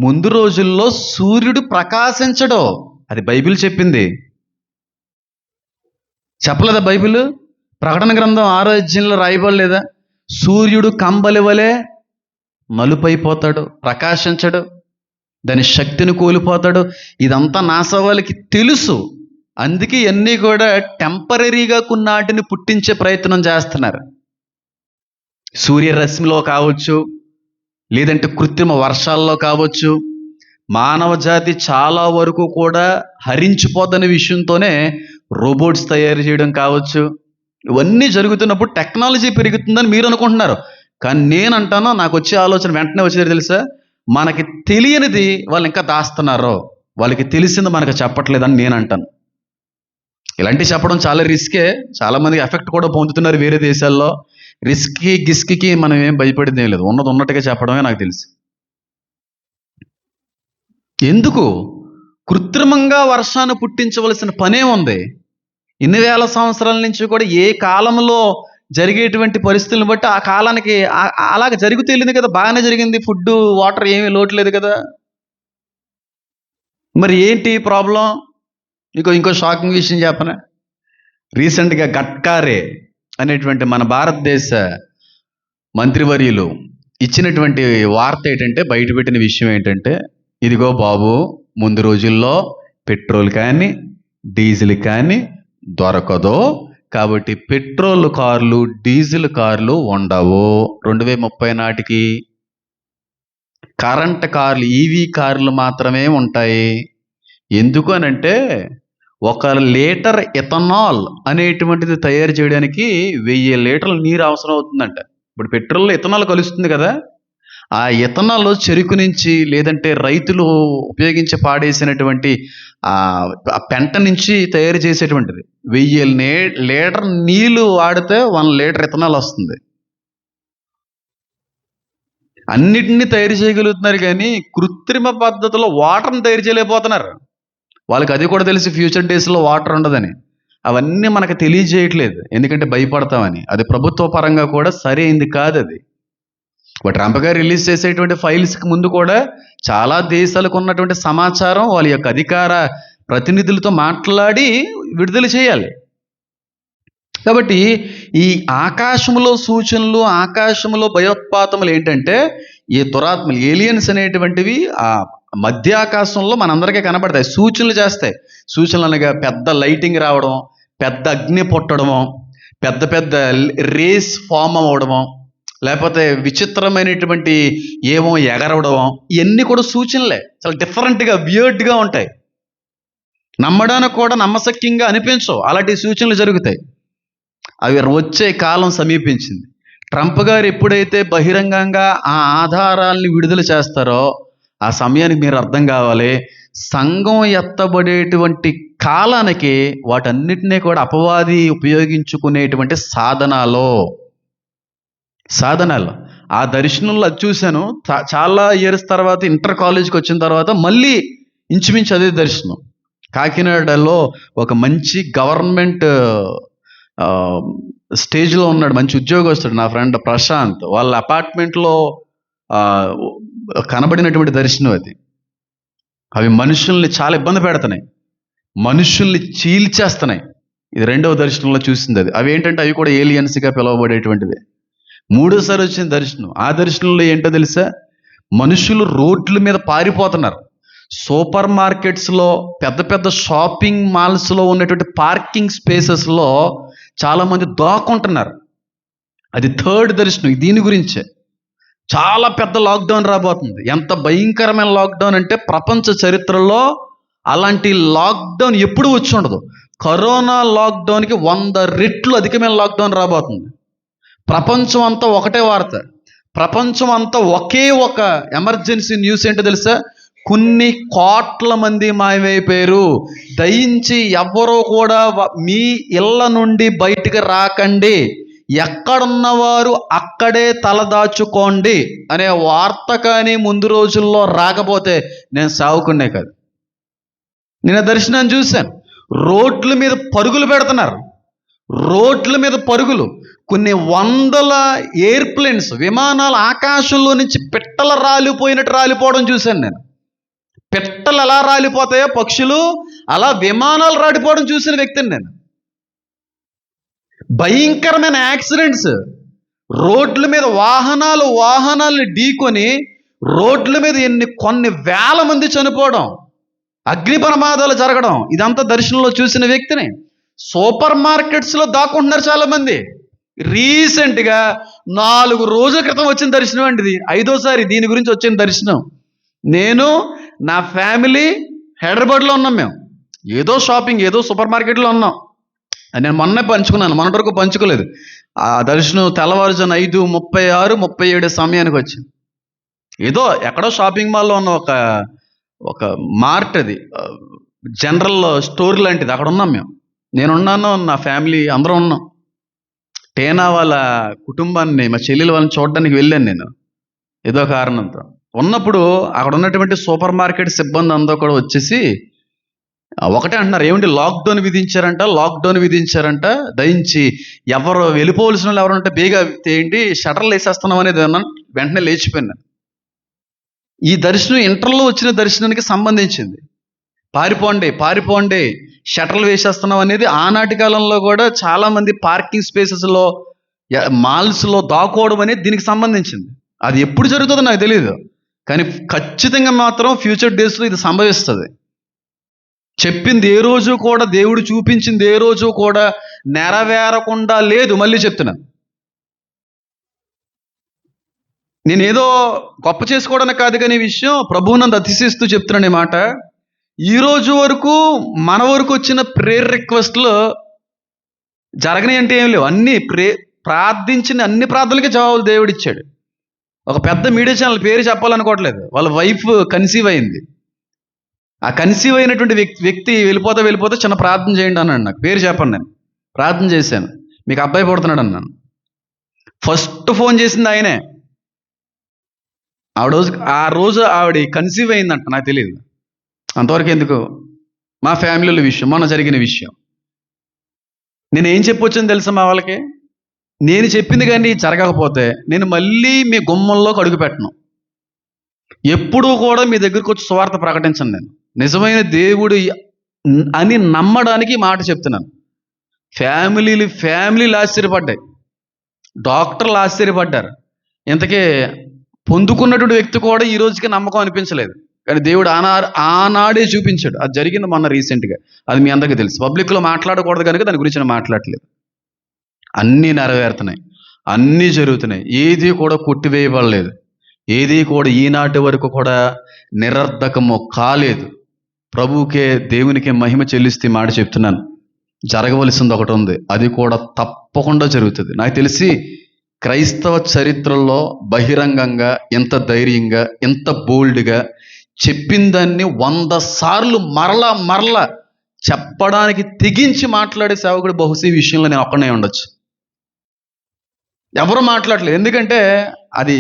ముందు రోజుల్లో సూర్యుడు ప్రకాశించడు, అది బైబిల్ చెప్పింది. చెప్పలేదా బైబిల్? ప్రకటన గ్రంథం 6వ అధ్యాయంలో రాయబడలేదా? సూర్యుడు కంబలి వలె నలుపైపోతాడు, ప్రకాశించడు, దాని శక్తిని కోల్పోతాడు. ఇదంతా నాసా వాళ్ళకి తెలుసు. అందుకే ఇవన్నీ కూడా టెంపరీగా కొన్నాటిని పుట్టించే ప్రయత్నం చేస్తున్నారు. సూర్యరశ్మిలో కావచ్చు, లేదంటే కృత్రిమ వర్షాల్లో కావచ్చు. మానవ జాతి చాలా వరకు కూడా హరించిపోతున్న విషయంతోనే రోబోట్స్ తయారు చేయడం కావచ్చు. ఇవన్నీ జరుగుతున్నప్పుడు టెక్నాలజీ పెరుగుతుందని మీరు అనుకుంటున్నారు, కానీ నేను అంటాను, నాకు వచ్చే ఆలోచన వెంటనే వచ్చేది తెలుసా? మనకి తెలియనిది వాళ్ళు ఇంకా దాస్తున్నారు, వాళ్ళకి తెలిసింది మనకు చెప్పట్లేదని నేను అంటాను. ఇలాంటివి చెప్పడం చాలా రిస్కే, చాలామంది ఎఫెక్ట్ కూడా పొందుతున్నారు వేరే దేశాల్లో. గిస్కి మనం ఏం భయపడింది ఏం లేదు, ఉన్నది ఉన్నట్టుగా చెప్పడమే నాకు తెలుసు. ఎందుకు కృత్రిమంగా వర్షాన్ని పుట్టించవలసిన పనే ఉంది? ఇన్ని వేల సంవత్సరాల నుంచి కూడా ఏ కాలంలో జరిగేటువంటి పరిస్థితులను బట్టి ఆ కాలానికి అలాగ జరుగుతూ వెళ్ళింది కదా, బాగానే జరిగింది. ఫుడ్ వాటర్ ఏమీ లోటు లేదు కదా. మరి ఏంటి ప్రాబ్లం? ఇంకో షాకింగ్ విషయం చెప్పనా? రీసెంట్గా గడ్కరీ అనేటువంటి మన భారతదేశ మంత్రివర్యులు ఇచ్చినటువంటి వార్త ఏంటంటే, బయటపెట్టిన విషయం ఏంటంటే, ఇదిగో బాబు, ముందు రోజుల్లో పెట్రోల్ కానీ డీజిల్ కానీ దొరకదు, కాబట్టి పెట్రోల్ కార్లు డీజిల్ కార్లు ఉండవు. 2030 నాటికి కరెంట్ కార్లు ఈవీ కార్లు మాత్రమే ఉంటాయి. ఎందుకు అనంటే, 1 లీటర్ ఇథనాల్ అనేటువంటిది తయారు చేయడానికి 1000 లీటర్ల నీరు అవసరం అవుతుందంట. ఇప్పుడు పెట్రోల్లో ఇథనాల్ కలుస్తుంది కదా, ఆ ఇథనాల్ చెరుకు నుంచి, లేదంటే రైతులు ఉపయోగించి పాడేసినటువంటి ఆ పెంట నుంచి తయారు చేసేటువంటిది. 1000 లీటర్ నీళ్లు వాడితే 1 లీటర్ ఇథనాల్ వస్తుంది. అన్నిటినీ తయారు చేయగలుగుతున్నారు, కానీ కృత్రిమ పద్ధతిలో వాటర్ని తయారు చేయలేకపోతున్నారు. వాళ్ళకి అది కూడా తెలిసి ఫ్యూచర్ డేస్లో వాటర్ ఉండదని. అవన్నీ మనకు తెలియజేయట్లేదు, ఎందుకంటే భయపడతామని. అది ప్రభుత్వ పరంగా కూడా సరైంది కాదు అది. బట్ ట్రంప్ గారు రిలీజ్ చేసేటువంటి ఫైల్స్కి ముందు కూడా చాలా దేశాలకు ఉన్నటువంటి సమాచారం వాళ్ళ యొక్క అధికార ప్రతినిధులతో మాట్లాడి విడుదల చేయాలి. కాబట్టి ఈ ఆకాశంలో సూచనలు, ఆకాశంలో భయోత్పాతములు ఏంటంటే, ఈ దురాత్మలు ఏలియన్స్ అనేటువంటివి ఆ మధ్య ఆకాశంలో మనందరికీ కనబడతాయి, సూచనలు చేస్తాయి. సూచనలు అనగా పెద్ద లైటింగ్ రావడం, పెద్ద అగ్ని పుట్టడము, పెద్ద పెద్ద రేస్ ఫామ్ అవ్వడము, లేకపోతే విచిత్రమైనటువంటి ఏమో ఎగరవడం, ఇవన్నీ కూడా సూచనలే. చాలా డిఫరెంట్గా వియర్డ్గా ఉంటాయి. నమ్మడానికి కూడా నమ్మశక్యంగా అనిపించవు, అలాంటి సూచనలు జరుగుతాయి. అవి వచ్చే కాలం సమీపించింది. ట్రంప్ గారు ఎప్పుడైతే బహిరంగంగా ఆ ఆధారాల్ని విడుదల చేస్తారో ఆ సమయానికి మీరు అర్థం కావాలి, సంఘం ఎత్తబడేటువంటి కాలానికి వాటన్నిటినీ కూడా అపవాది ఉపయోగించుకునేటువంటి సాధనాలు ఆ దర్శనంలో అది చూశాను. చాలా ఇయర్స్ తర్వాత ఇంటర్ కాలేజ్కి వచ్చిన తర్వాత మళ్ళీ ఇంచుమించు అదే దర్శనం. కాకినాడలో ఒక మంచి గవర్నమెంట్ స్టేజ్లో ఉన్నాడు, మంచి ఉద్యోగస్తుడు, నా ఫ్రెండ్ ప్రశాంత్. వాళ్ళ అపార్ట్మెంట్లో కనబడినటువంటి దర్శనం అది. అవి మనుషుల్ని చాలా ఇబ్బంది పెడుతున్నాయి, మనుషుల్ని చీల్చేస్తున్నాయి. ఇది రెండవ దర్శనంలో చూసింది అది. అవి ఏంటంటే అవి కూడా ఏలియన్స్గా పిలువబడేటువంటిది. మూడోసారి వచ్చిన దర్శనం, ఆ దర్శనంలో ఏంటో తెలుసా, మనుషులు రోడ్ల మీద పారిపోతున్నారు. సూపర్ మార్కెట్స్లో, పెద్ద పెద్ద షాపింగ్ మాల్స్లో ఉన్నటువంటి పార్కింగ్ స్పేసెస్లో చాలామంది దాక్కుంటున్నారు. అది థర్డ్ దర్శనం. దీని గురించే చాలా పెద్ద లాక్డౌన్ రాబోతుంది. ఎంత భయంకరమైన లాక్డౌన్ అంటే ప్రపంచ చరిత్రలో అలాంటి లాక్డౌన్ ఎప్పుడు వచ్చి ఉండదు. కరోనా లాక్డౌన్కి 100 రెట్లు అధికమైన లాక్డౌన్ రాబోతుంది. ప్రపంచం అంతా ఒకటే వార్త, ప్రపంచం అంతా ఒకే ఒక ఎమర్జెన్సీ న్యూస్ ఏంటో తెలుసా, కొన్ని కోట్ల మంది మాయమైపోయారు, దయించి ఎవ్వరూ కూడా మీ ఇళ్ళ నుండి బయటికి రాకండి, ఎక్కడున్నవారు అక్కడే తలదాచుకోండి అనే వార్త కానీ ముందు రోజుల్లో రాకపోతే నేను సావుకునే కాదు. నేను దర్శనం చూశాను. రోడ్ల మీద పరుగులు పెడుతున్నారు, రోడ్ల మీద పరుగులు. కొన్ని వందల ఎయిర్ప్లేన్స్, విమానాలు ఆకాశంలో నుంచి పిట్టలు రాలిపోవడం చూశాను నేను. పిట్టలు ఎలా రాలిపోతాయో పక్షులు, అలా విమానాలు రాలిపోవడం చూసిన వ్యక్తిని నేను. భయంకరమైన యాక్సిడెంట్స్, రోడ్ల మీద వాహనాలు ఢీకొని రోడ్ల మీద కొన్ని వేల మంది చనిపోవడం, అగ్ని ప్రమాదాలు జరగడం, ఇదంతా దర్శనంలో చూసిన వ్యక్తిని. సూపర్ మార్కెట్స్లో దాక్కుంటున్నారు చాలామంది. రీసెంట్గా 4 రోజుల క్రితం వచ్చిన దర్శనం అండి ఇది. 5వసారి దీని గురించి వచ్చిన దర్శనం. నేను నా ఫ్యామిలీ హైదరాబాద్లో ఉన్నాం. మేము ఏదో షాపింగ్, ఏదో సూపర్ మార్కెట్లో ఉన్నాం. నేను మొన్నే పంచుకున్నాను, మొన్నటి వరకు పంచుకోలేదు. ఆ దర్శనం తెల్లవారుజాను 5:36, 37 సమయానికి వచ్చింది. ఏదో ఎక్కడో షాపింగ్ మాల్లో ఉన్న ఒక మార్ట్, అది జనరల్ స్టోర్ లాంటిది, అక్కడ ఉన్నాం మేము. నేనున్నాను, నా ఫ్యామిలీ అందరం ఉన్నాం. టేనా వాళ్ళ కుటుంబాన్ని, మా చెల్లెలు వాళ్ళని చూడడానికి వెళ్ళాను నేను ఏదో కారణంతో. ఉన్నప్పుడు అక్కడ ఉన్నటువంటి సూపర్ మార్కెట్ సిబ్బంది అందరూ కూడా వచ్చేసి ఒకటే అంటున్నారు, ఏమిటి లాక్డౌన్ విధించారంట, దయించి ఎవరు వెళ్ళిపోవలసిన వాళ్ళు ఎవరంటే బేగా ఏంటి షటర్లు వేసేస్తున్నాం అనేది వెంటనే లేచిపోయినా. ఈ దర్శనం ఇంటర్లో వచ్చిన దర్శనానికి సంబంధించింది. పారిపోండి షటర్లు వేసేస్తున్నాం అనేది ఆనాటి కాలంలో కూడా చాలామంది పార్కింగ్ స్పేసెస్లో, మాల్స్లో దాక్కోవడం అనేది దీనికి సంబంధించింది. అది ఎప్పుడు జరుగుతుందో నాకు తెలియదు, కానీ ఖచ్చితంగా మాత్రం ఫ్యూచర్ డేస్లో ఇది సంభవిస్తుంది. చెప్పింది ఏ రోజు కూడా, దేవుడు చూపించింది ఏ రోజు కూడా నెరవేరకుండా లేదు. మళ్ళీ చెప్తున్నాను, నేనేదో గొప్ప చేసుకోవడానికి కాదు, కానీ ఈ విషయం ప్రభువునందు అతిశిస్తూ చెప్తున్నాను ఈ మాట. ఈ రోజు వరకు మన వరకు వచ్చిన ప్రేయర్ రిక్వెస్ట్లు జరగని అంటే ఏం లేవు. అన్ని ప్రార్థించిన అన్ని ప్రార్థనలకి జవాబులు దేవుడు ఇచ్చాడు. ఒక పెద్ద మీడియా ఛానల్ పేరు చెప్పాలనుకోవట్లేదు, వాళ్ళ వైఫ్ కన్సీవ్ అయింది. ఆ కన్సీవ్ అయినటువంటి వ్యక్తి వెళ్ళిపోతే చిన్న ప్రార్థన చేయండి అన్నాడు. నాకు పేరు చెప్పండి, నేను ప్రార్థన చేశాను, మీకు అబ్బాయి పుడుతున్నాడు అన్నాను. ఫస్ట్ ఫోన్ చేసింది ఆయనే. ఆ రోజు ఆవిడ కన్సీవ్ అయిందంట, నాకు తెలియదు. అంతవరకు ఎందుకు, మా ఫ్యామిలీలో విషయం, మొన్న జరిగిన విషయం. నేనేం చెప్పొచ్చని తెలుసా మా వాళ్ళకి, నేను చెప్పింది కానీ జరగకపోతే నేను మళ్ళీ మీ గుమ్మంలోకి అడుగు పెట్టను. ఎప్పుడూ కూడా మీ దగ్గరకు వచ్చి సువార్త ప్రకటించను. నేను నిజమైన దేవుడు అని నమ్మడానికి మాట చెప్తున్నాను. ఫ్యామిలీలు ఆశ్చర్యపడ్డాయి, డాక్టర్లు ఆశ్చర్యపడ్డారు. ఇంతకీ పొందుకున్నటువంటి వ్యక్తి కూడా ఈ రోజుకి నమ్మకం అనిపించలేదు, కానీ దేవుడు ఆనాడే చూపించాడు. అది జరిగింది మొన్న రీసెంట్గా, అది మీ అందరికీ తెలుసు. పబ్లిక్లో మాట్లాడకూడదు కనుక దాని గురించి నేను మాట్లాడలేదు. అన్నీ నెరవేరుతున్నాయి, అన్నీ జరుగుతున్నాయి, ఏది కూడా కొట్టివేయబడలేదు, ఏది కూడా ఈనాటి వరకు కూడా నిరర్ధకము కాలేదు. ప్రభువుకే దేవునికే మహిమ చెల్లిస్తే మాట చెప్తున్నాను. జరగవలసింది ఒకటి ఉంది, అది కూడా తప్పకుండా జరుగుతుంది. నాకు తెలిసి క్రైస్తవ చరిత్రలో బహిరంగంగా ఇంత ధైర్యంగా ఇంత బోల్డ్గా చెప్పిన దాన్ని 100 సార్లు మరలా మరలా చెప్పడానికి తెగించి మాట్లాడే సేవకుడు బహుశా ఈ విషయంలో నేను ఒక్కనే ఉండొచ్చు. ఎవరు మాట్లాడలేదు, ఎందుకంటే అది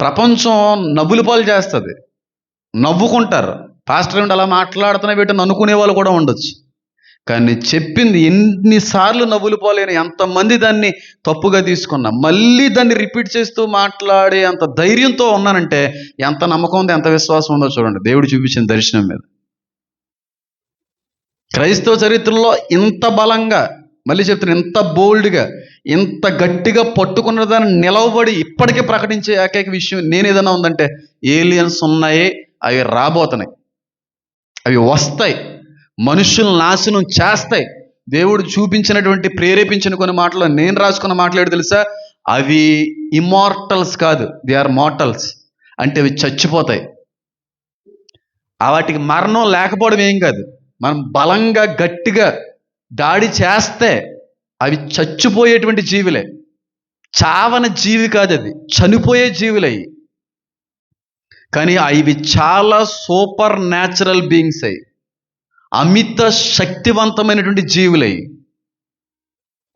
ప్రపంచం నవ్వుల పాలు చేస్తుంది, నవ్వుకుంటారు. పాస్టర్ ఏమిటి అలా మాట్లాడుతున్నా వీటిని అనుకునే వాళ్ళు కూడా ఉండొచ్చు. కానీ చెప్పింది ఎన్నిసార్లు నవ్వులు పోలేని ఎంతమంది దాన్ని తప్పుగా తీసుకున్నా మళ్ళీ దాన్ని రిపీట్ చేస్తూ మాట్లాడే అంత ధైర్యంతో ఉన్నానంటే ఎంత నమ్మకం ఉందో, ఎంత విశ్వాసం ఉందో చూడండి దేవుడు చూపించిన దర్శనం మీద. క్రైస్తవ చరిత్రలో ఇంత బలంగా, మళ్ళీ చెప్తున్నా, ఇంత బోల్డ్గా, ఇంత గట్టిగా పట్టుకున్న దాన్ని నిలవబడి ఇప్పటికే ప్రకటించే ఏకైక విషయం నేను ఏదైనా ఉందంటే ఏలియన్స్ ఉన్నాయి, అవి రాబోతున్నాయి, అవి వస్తాయి, మనుషులను నాశనం చేస్తాయి. దేవుడు చూపించినటువంటి ప్రేరేపించిన కొన్ని మాటలు నేను రాసుకున్న మాట్లాడి తెలుసా, అవి ఇమార్టల్స్ కాదు, దే ఆర్ మార్టల్స్. అంటే అవి చచ్చిపోతాయి. వాటికి మరణం లేకపోవడం ఏం కాదు, మనం బలంగా గట్టిగా దాడి చేస్తే అవి చచ్చిపోయేటువంటి జీవులే. చావన జీవి కాదు, అది చనిపోయే జీవులే. కానీ అవి చాలా సూపర్ న్యాచురల్ బీయింగ్స్ అయ్యి, అమిత శక్తివంతమైనటువంటి జీవులై.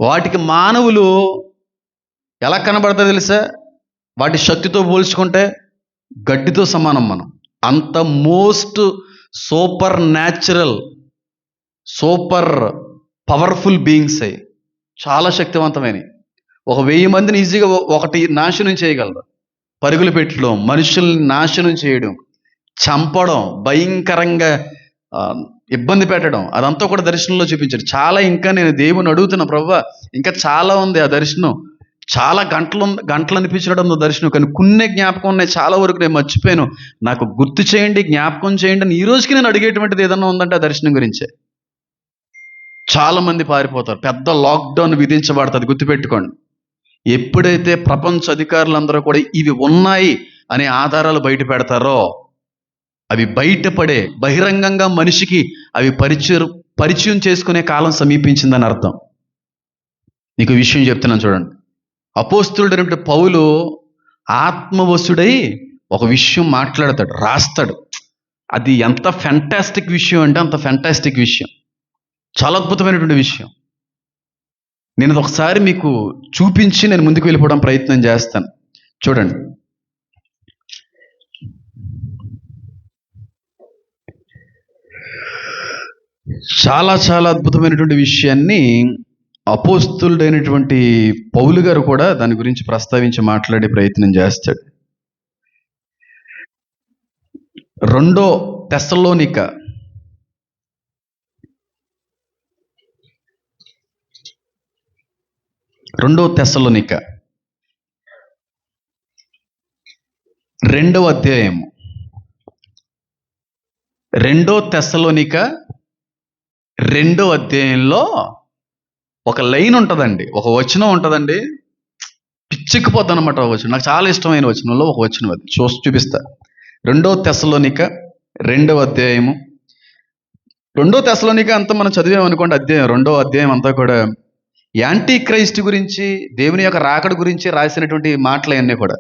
వాటికి మానవులు ఎలా కనబడతాయి తెలుసా, వాటి శక్తితో పోల్చుకుంటే గడ్డితో సమానం. మనం అంత most super natural, super powerful beings అయ్యి, చాలా శక్తివంతమైనవి. 1000 మందిని ఈజీగా ఒకటి నాశనం చేయగలరు. పరుగులు పెట్టడం, మనుషుల్ని నాశనం చేయడం, చంపడం, భయంకరంగా ఇబ్బంది పెట్టడం, అదంతా కూడా దర్శనంలో చూపించాడు. చాలా ఇంకా నేను దేవుని అడుగుతున్నా, ప్రభువా ఇంకా చాలా ఉంది ఆ దర్శనం, చాలా గంటలు అనిపించడం దర్శనం, కానీ కొన్ని జ్ఞాపకం ఉన్నాయి, చాలా వరకు నేను మర్చిపోయాను, నాకు గుర్తు చేయండి, జ్ఞాపకం చేయండి అని ఈ రోజుకి నేను అడిగేటువంటిది ఏదన్నా ఉందంటే ఆ దర్శనం గురించే. చాలా మంది పారిపోతారు, పెద్ద లాక్డౌన్ విధించబడుతుంది. గుర్తుపెట్టుకోండి, ఎప్పుడైతే ప్రపంచ అధికారులందరూ కూడా ఇవి ఉన్నాయి అనే ఆధారాలు బయట పెడతారో, అవి బయటపడే బహిరంగంగా మనిషికి అవి పరిచయం చేసుకునే కాలం సమీపించిందని అర్థం. నీకు విషయం చెప్తున్నాను చూడండి. అపోస్తులుడైనటువంటి పౌలు ఆత్మవశుడై ఒక విషయం మాట్లాడతాడు, రాస్తాడు. అది ఎంత ఫెంటాస్టిక్ విషయం అంటే అంత ఫెంటాస్టిక్ విషయం, చాలా అద్భుతమైనటువంటి విషయం. నేను అది ఒకసారి మీకు చూపించి నేను ముందుకు వెళ్ళిపోవడం ప్రయత్నం చేస్తాను. చూడండి, చాలా చాలా అద్భుతమైనటువంటి విషయాన్ని అపోస్తులుడైనటువంటి పౌలు గారు కూడా దాని గురించి ప్రస్తావించి మాట్లాడే ప్రయత్నం చేస్తాడు. 2 తెస్సలోనిక 2 తెస్సలోనిక 2వ అధ్యాయము. 2 తెస్సలోనిక 2వ అధ్యాయంలో ఒక లైన్ ఉంటుందండి, ఒక వచనం ఉంటుందండి, పిచ్చెక్కిపోద్ది అనమాట. వచనం నాకు చాలా ఇష్టమైన వచనంలో ఒక వచనం, అది చూపిస్తా. 2 తెస్సలోనిక 2వ అధ్యాయము. 2 తెస్సలోనిక అంతా మనం చదివామనుకోండి, 2వ అధ్యాయం అంతా కూడా యాంటీ క్రైస్ట్ గురించి, దేవుని యొక్క రాకడ గురించి రాసినటువంటి మాటలు అన్నీ కూడా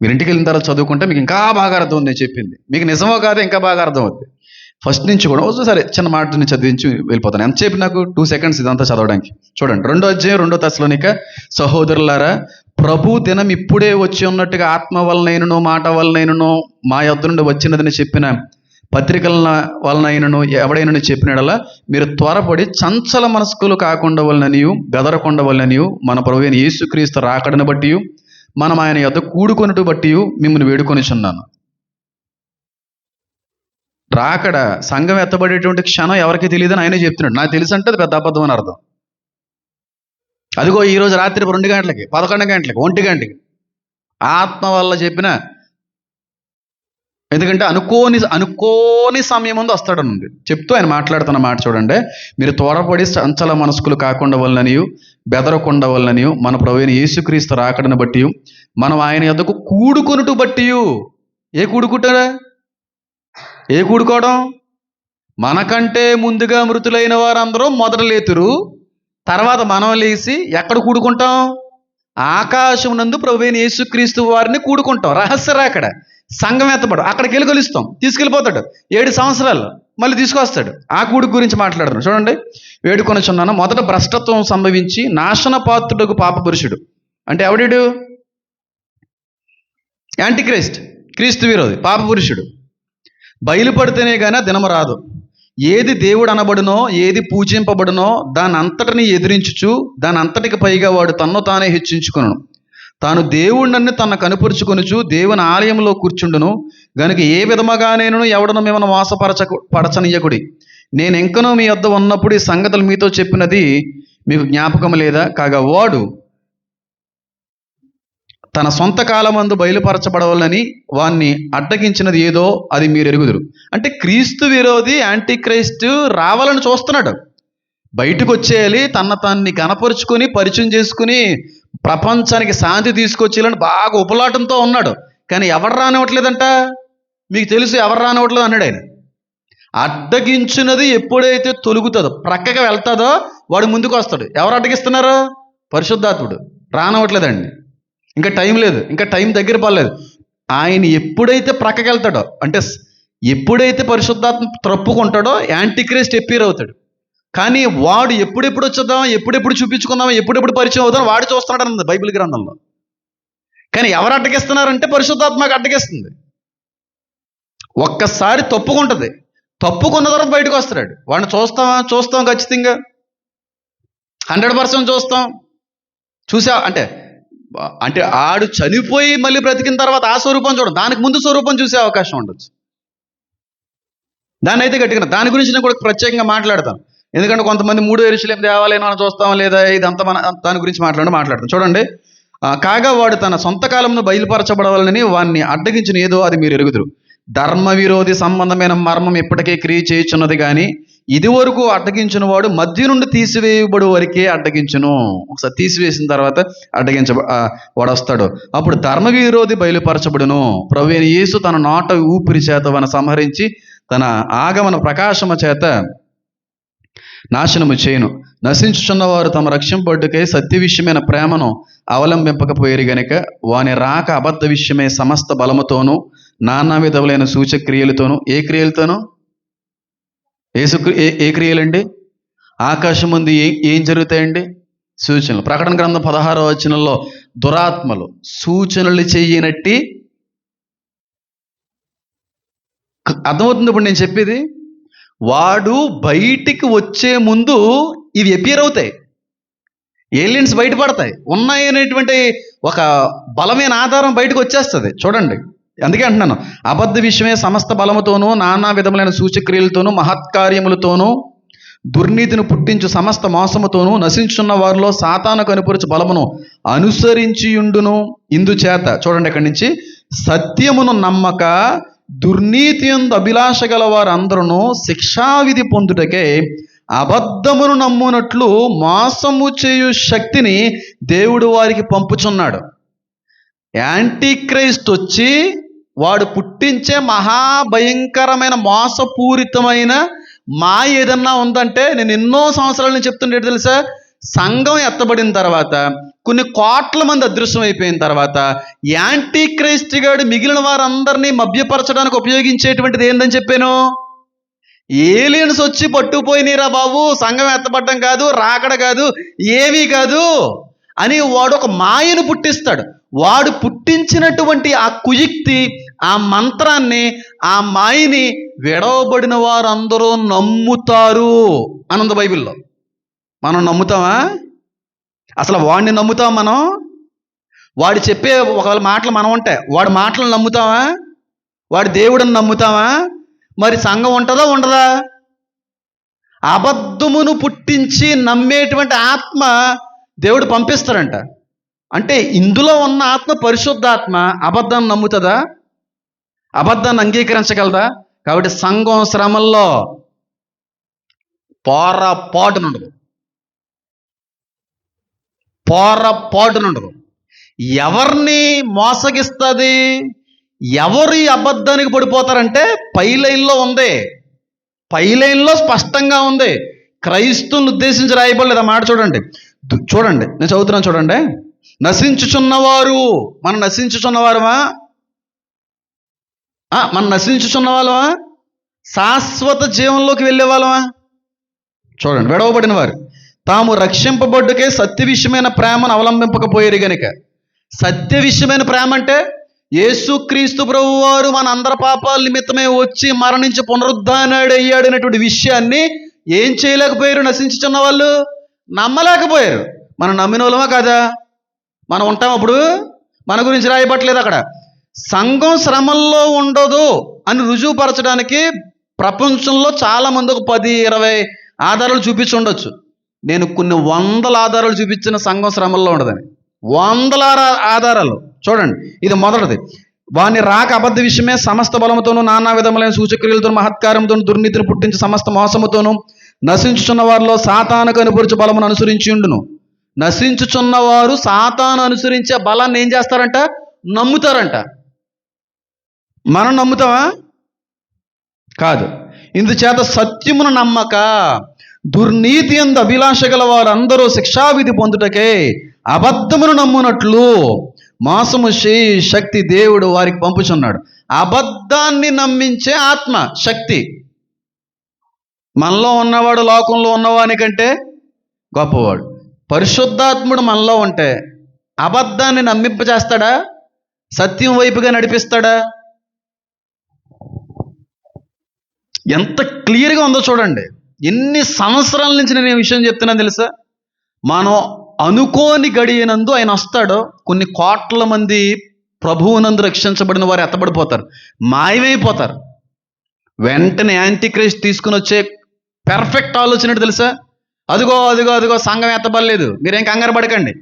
మీరు ఇంటికి వెళ్ళిన తర్వాత చదువుకుంటే మీకు ఇంకా బాగా అర్థం ఉంది. నేను చెప్పింది మీకు నిజమో కాదో ఇంకా బాగా అర్థం అవుతుంది. ఫస్ట్ నుంచి కూడా సరే చిన్న మాటని చదివించి వెళ్ళిపోతాను. ఎంత చెప్పి నాకు 2 seconds ఇదంతా చదవడానికి. చూడండి, 2వ అధ్యాయం 2 తెస్సలోనిక. సహోదరులారా, ప్రభు దినం ఇప్పుడే వచ్చి ఉన్నట్టుగా ఆత్మ వలనైనను మాట వలనైనను మా యొద్ద నుండి వచ్చినదని చెప్పిన పత్రికల వలనైనను ఎవడైనా చెప్పినడలా మీరు త్వరపడి చంచల మనస్కులు కాకుండా వలననియు బెదరకుండా వలననియు మన ప్రభువైన యేసుక్రీస్తు రాకడను బట్టి మనం ఆయన యొద్ద కూడుకొనుట బట్టి మిమ్మల్ని వేడుకొనిచున్నాను. రాకడ, సంఘం ఎత్తబడేటువంటి క్షణం ఎవరికి తెలియదని ఆయనే చెప్తున్నాడు. నాకు తెలుసు అంటే అది పెద్ద అబద్ధం అని అర్థం. అదిగో ఈరోజు రాత్రి 2 గంటలకి, 11 గంటలకి, 1 గంటకి ఆత్మ వల్ల చెప్పిన, ఎందుకంటే అనుకోని సమయం ముందు వస్తాడనుంది చెప్తూ ఆయన మాట్లాడుతున్న మాట చూడండి. మీరు త్వరపడి చంచల మనస్కులు కాకుండా వలననియు బెదరకుండా వలననియు మన ప్రభువైన యేసుక్రీస్తు రాకడను బట్టి మనం ఆయన యొద్దకు కూడుకొనుట బట్టి. ఏ కూడుకుంటారా? ఏ కూడుకోవడం? మనకంటే ముందుగా మృతులైన వారందరూ మొదట లేతురు, తర్వాత మనం లేచి ఎక్కడ కూడుకుంటాం? ఆకాశం నందు ప్రభువైన యేసుక్రీస్తు వారిని కూడుకుంటాం. రహస్యరా అక్కడ సంఘం ఎత్తబడు, అక్కడికి వెళ్ళి కలుస్తాం. తీసుకెళ్ళిపోతాడు 7 సంవత్సరాలు, మళ్ళీ తీసుకొస్తాడు. ఆ కూడుకు గురించి మాట్లాడుతున్నాం. చూడండి, వేడుకొనుచున్నాను. మొదట భ్రష్టత్వం సంభవించి నాశన పాత్రుడుకు పాప పురుషుడు. అంటే ఎవడు? యాంటిక్రైస్ట్, క్రీస్తు విరోధి, పాప పురుషుడు. బయలుపడితేనే కానీ దినము రాదు. ఏది దేవుడు అనబడునో, ఏది పూజింపబడునో దాని అంతటిని ఎదిరించుచు దాని అంతటికి పైగా వాడు తన్ను తానే హెచ్చించుకొనును. తాను దేవుణ్ణి తన కనుపరుచుకొనుచు దేవుని ఆలయంలో కూర్చుండును గనుక ఏ విధముగానేను ఎవడను మిమ్మల్ని పడచనీయకుడి. నేను ఇంకనూ మీ వద్ద ఉన్నప్పుడు ఈ సంగతులు మీతో చెప్పినది మీకు జ్ఞాపకం లేదా? కాగా వాడు తన సొంత కాలమందు బయలుపరచబడవాలని వాణ్ణి అడ్డగించినది ఏదో అది మీరు ఎరుగుదురు. అంటే క్రీస్తు విరోధి యాంటీక్రైస్ట్ రావాలని చూస్తున్నాడు. బయటకు వచ్చేయాలి, తాన్ని కనపరుచుకొని పరిచయం చేసుకుని ప్రపంచానికి శాంతి తీసుకొచ్చేయాలని బాగా ఉపలాటంతో ఉన్నాడు. కానీ ఎవరు రానివ్వట్లేదంట. మీకు తెలుసు ఎవరు రానివ్వట్లేదు అన్నాడు ఆయన. అడ్డగించినది ఎప్పుడైతే తొలుగుతుందో, ప్రక్కగా వెళ్తాదో వాడు ముందుకు వస్తాడు. ఎవరు అడ్డగిస్తున్నారు? పరిశుద్ధాత్ముడు. రానివ్వట్లేదండి. ఇంకా టైం లేదు, ఇంకా టైం దగ్గర పడలేదు. ఆయన ఎప్పుడైతే ప్రక్కకి వెళ్తాడో, అంటే ఎప్పుడైతే పరిశుద్ధాత్మ త్రప్పుకుంటాడో యాంటీక్రైస్ట్ ఎప్పీర్ అవుతాడు. కానీ వాడు ఎప్పుడెప్పుడు వచ్చేద్దాం, ఎప్పుడెప్పుడు చూపించుకుందాం, ఎప్పుడెప్పుడు పరిచయం అవుతాం వాడు చూస్తున్నాడు అన్నది బైబిల్ గ్రంథంలో. కానీ ఎవరు అడ్డగిస్తున్నారంటే పరిశుద్ధాత్మకు అడ్డగిస్తుంది. ఒక్కసారి తప్పుకుంటుంది, తప్పుకున్న తర్వాత బయటకు వస్తాడు. వాడిని చూస్తాం ఖచ్చితంగా 100% చూస్తాం. అంటే ఆడు చనిపోయి మళ్ళీ బ్రతికిన తర్వాత ఆ స్వరూపం చూడం, దానికి ముందు స్వరూపం చూసే అవకాశం ఉండొచ్చు. దాన్ని అయితే గట్టిగా దాని గురించి నేను కూడా ప్రత్యేకంగా మాట్లాడతాను. ఎందుకంటే కొంతమంది 3 యెరూషలేము దేవాలయం మనం చూస్తాం లేదా ఇదంతా దాని గురించి మాట్లాడతాం. చూడండి, కాగా వాడు తన సొంత కాలంలో బయలుపరచబడవాలని వాడిని అడ్డగించిన ఏదో అది మీరు ఎరుగుదురు. ధర్మ విరోధి సంబంధమైన మర్మం ఇప్పటికే క్రియ చేయుచున్నది కానీ ఇది వరకు అడ్డగించిన వాడు మధ్య నుండి తీసివేయబడు వరకే అడ్డగించును. ఒకసారి తీసివేసిన తర్వాత వాడు వస్తాడు. అప్పుడు ధర్మ విరోధి బయలుపరచబడును. ప్రభువైన యేసు తన నోట ఊపిరి చేత వాని సంహరించి తన ఆగమన ప్రకాశము చేత నాశనము చేయను. నశించుచున్న వారు తమ రక్షింపబడుటకై సత్య విషయమైన ప్రేమను అవలంబింపకపోయేరు గనుక వాని రాక అబద్ధ విషయమే సమస్త బలముతోనూ నానా విధములైన సూచక్రియలతోనూ. ఏ క్రియలతోనూ? ఏ క్రియలండి? ఆకాశం ముందు ఏం జరుగుతాయండి? సూచనలు. ప్రకటన గ్రంథం 16వ వచనంలో దురాత్మలు సూచనలు చెయ్యనట్టి. అర్థమవుతుంది ఇప్పుడు నేను చెప్పేది? వాడు బయటికి వచ్చే ముందు ఇవి అపియర్ అవుతాయి, ఏలియన్స్ బయటపడతాయి. ఉన్నాయి అనేటువంటి ఒక బలమైన ఆధారం బయటకు వచ్చేస్తుంది. చూడండి, అందుకే అంటున్నాను, అబద్ధ విషయమే సమస్త బలముతోనూ నానా విధములైన సూచక్రియలతోనూ మహత్కార్యములతోనూ దుర్నీతిని పుట్టించు సమస్త మోసముతోనూ నశించున్న వారిలో సాతాను కనుపరుచు బలమును అనుసరించియుండును. ఇందుచేత చూడండి, ఇక్కడి నుంచి సత్యమును నమ్మక దుర్నీతి యందు అభిలాష గల వారందరూ శిక్షావిధి పొందుటకే అబద్ధమును నమ్మునట్లు మోసము చేయు శక్తిని దేవుడు వారికి పంపుచున్నాడు. యాంటీక్రైస్ట్ వచ్చి వాడు పుట్టించే మహాభయంకరమైన మోసపూరితమైన మాయ ఏదన్నా ఉందంటే, నేను ఎన్నో సంవత్సరాల నుంచి చెప్తుండే తెలుసా, సంఘం ఎత్తబడిన తర్వాత కొన్ని కోట్ల మంది అదృశ్యం అయిపోయిన తర్వాత యాంటీక్రైస్ట్ గాడు మిగిలిన వారందరినీ మభ్యపరచడానికి ఉపయోగించేటువంటిది ఏందని చెప్పాను? ఏలియన్స్ వచ్చి పట్టుకుపోయినరా బాబు, సంఘం ఎత్తబడ్డం కాదు, రాకడ కాదు, ఏమీ కాదు అని వాడు ఒక మాయను పుట్టిస్తాడు. వాడు పుట్టించినటువంటి ఆ కుయుక్తి, ఆ మంత్రాన్ని, ఆ మాయని విడవబడిన వారందరూ నమ్ముతారు అనంద బైబిల్లో. మనం నమ్ముతామా? అసలు వాడిని నమ్ముతాం మనం? వాడు చెప్పే ఒకవేళ మాటలు మనం ఉంటాయి, వాడి మాటలు నమ్ముతామా? వాడి దేవుడిని నమ్ముతామా? మరి సంఘం ఉంటుందా ఉండదా? అబద్ధమును పుట్టించి నమ్మేటువంటి ఆత్మ దేవుడు పంపిస్తాడంట. అంటే ఇందులో ఉన్న ఆత్మ పరిశుద్ధాత్మ అబద్ధాన్ని నమ్ముతుందా? అబద్ధాన్ని అంగీకరించగలదా? కాబట్టి సంఘం శ్రమల్లో పోరపాటునుండదు. ఎవరిని మోసగిస్తుంది? ఎవరు ఈ అబద్ధానికి పడిపోతారంటే పై లైన్లో ఉంది. పైలైన్లో స్పష్టంగా ఉంది. క్రైస్తువుని ఉద్దేశించి రాయబడలేదు. ఆ మాట చూడండి, చూడండి, నేను చదువుతున్నాను చూడండి. నశించుచున్నవారు, మనం నశించుచున్నవారమా? మనం నశించుచున్న వాళ్ళమా? శాశ్వత జీవంలోకి వెళ్ళే వాళ్ళమా? చూడండి, విడవబడిన వారు తాము రక్షింపబడ్డకే సత్య విషయమైన ప్రేమను అవలంబింపకపోయారు గనుక. సత్య విషయమైన ప్రేమ అంటే యేసుక్రీస్తు ప్రభువు వారు మన అందరి పాపాల నిమిత్తమే వచ్చి మరణించి పునరుద్ధానుడయ్యాడు అనేటువంటి విషయాన్ని ఏం చేయలేకపోయారు? నశించుచున్న వాళ్ళు నమ్మలేకపోయారు. మనం నమ్మిన వాళ్ళమా కాదా? మనం ఉంటాం అప్పుడు? మన గురించి రాయబట్టలేదు అక్కడ. సంఘం శ్రమల్లో ఉండదు అని రుజువుపరచడానికి ప్రపంచంలో చాలామంది ఒక 10-20 ఆధారాలు చూపించి ఉండొచ్చు. నేను కొన్ని వందల ఆధారాలు చూపించిన సంఘం శ్రమల్లో ఉండదని. వందల ఆధారాలు చూడండి. ఇది మొదటిది. వాని రాక అబద్ధ విషయమే సమస్త బలముతోనూ నానా విధములైన సూచక్రియలతో మహత్కారంతో దుర్నీతిని పుట్టించి సమస్త మోసముతోనూ నశించుచున్న వారిలో సాతాను కనుపరుచు బలమును అనుసరించి ఉండును. నశించుచున్న వారు సాతాను అనుసరించే బలాన్ని ఏం చేస్తారంట? నమ్ముతారంట. మనం నమ్ముతామా? కాదు. ఇందుచేత సత్యమును నమ్మక దుర్నీతి యందు అభిలాష గల వారందరూ శిక్షావిధి పొందుటకే అబద్ధమును నమ్మునట్లు మోసము చేయి శక్తి దేవుడు వారికి పంపుచున్నాడు. అబద్ధాన్ని నమ్మించే ఆత్మ శక్తి మనలో ఉన్నవాడు లోకంలో ఉన్నవానికంటే గొప్పవాడు. పరిశుద్ధాత్ముడు మనలో ఉంటే అబద్ధాన్ని నమ్మింపచేస్తాడా? సత్యం వైపుగా నడిపిస్తాడా? ఎంత క్లియర్గా ఉందో చూడండి. ఎన్ని సంవత్సరాల నుంచి నేను ఈ విషయం చెప్తున్నాను తెలుసా? మనం అనుకోని గడియనందు ఆయన వస్తాడు. కొన్ని కోట్ల మంది ప్రభువునందు రక్షించబడిన వారు ఎత్తబడిపోతారు, మాయమైపోతారు. వెంటనే యాంటీ క్రైస్ట్ తీసుకుని వచ్చే పెర్ఫెక్ట్ ఆలోచన ఏంటి తెలుసా? అదిగో అదిగో అదిగో సంఘం ఎత్తబడలేదు, మీరేం కంగారు పడకండి,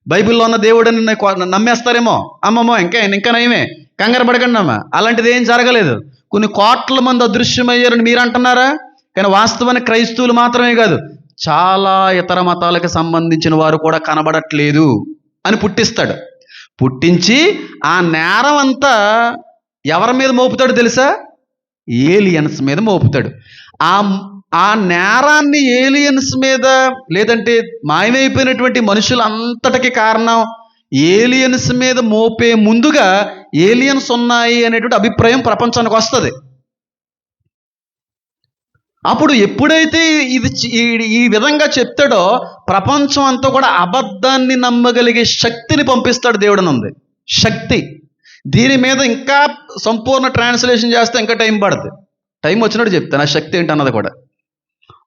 బైబిల్లో ఉన్న దేవుడిని నమ్మేస్తారేమో, అమ్మమ్మో ఇంకా నయమే, కంగారు పడకండి అమ్మ, అలాంటిది ఏం జరగలేదు. కొన్ని కోట్ల మంది అదృశ్యమయ్యారని మీరు అంటున్నారా? కానీ వాస్తవానికి క్రైస్తవులు మాత్రమే కాదు, చాలా ఇతర మతాలకు సంబంధించిన వారు కూడా కనబడట్లేదు అని పుట్టిస్తాడు. పుట్టించి ఆ నేరం అంతా ఎవరి మీద మోపుతాడు తెలుసా? ఏలియన్స్ మీద మోపుతాడు. ఆ నేరాన్ని ఏలియన్స్ మీద, లేదంటే మాయమైపోయినటువంటి మనుషులంతటికి కారణం ఏలియన్స్ మీద మోపే ముందుగా ఏలియన్స్ ఉన్నాయి అనేటువంటి అభిప్రాయం ప్రపంచానికి వస్తుంది. అప్పుడు ఎప్పుడైతే ఇది ఈ విధంగా చెప్తాడో ప్రపంచం అంతా కూడా అబద్ధాన్ని నమ్మగలిగే శక్తిని పంపిస్తాడు దేవుడని ఉంది. శక్తి. దీని మీద ఇంకా సంపూర్ణ ట్రాన్స్లేషన్ చేస్తే ఇంకా టైం పడుతుంది. టైం వచ్చినట్టు చెప్తాను ఆ శక్తి ఏంటి అన్నది కూడా.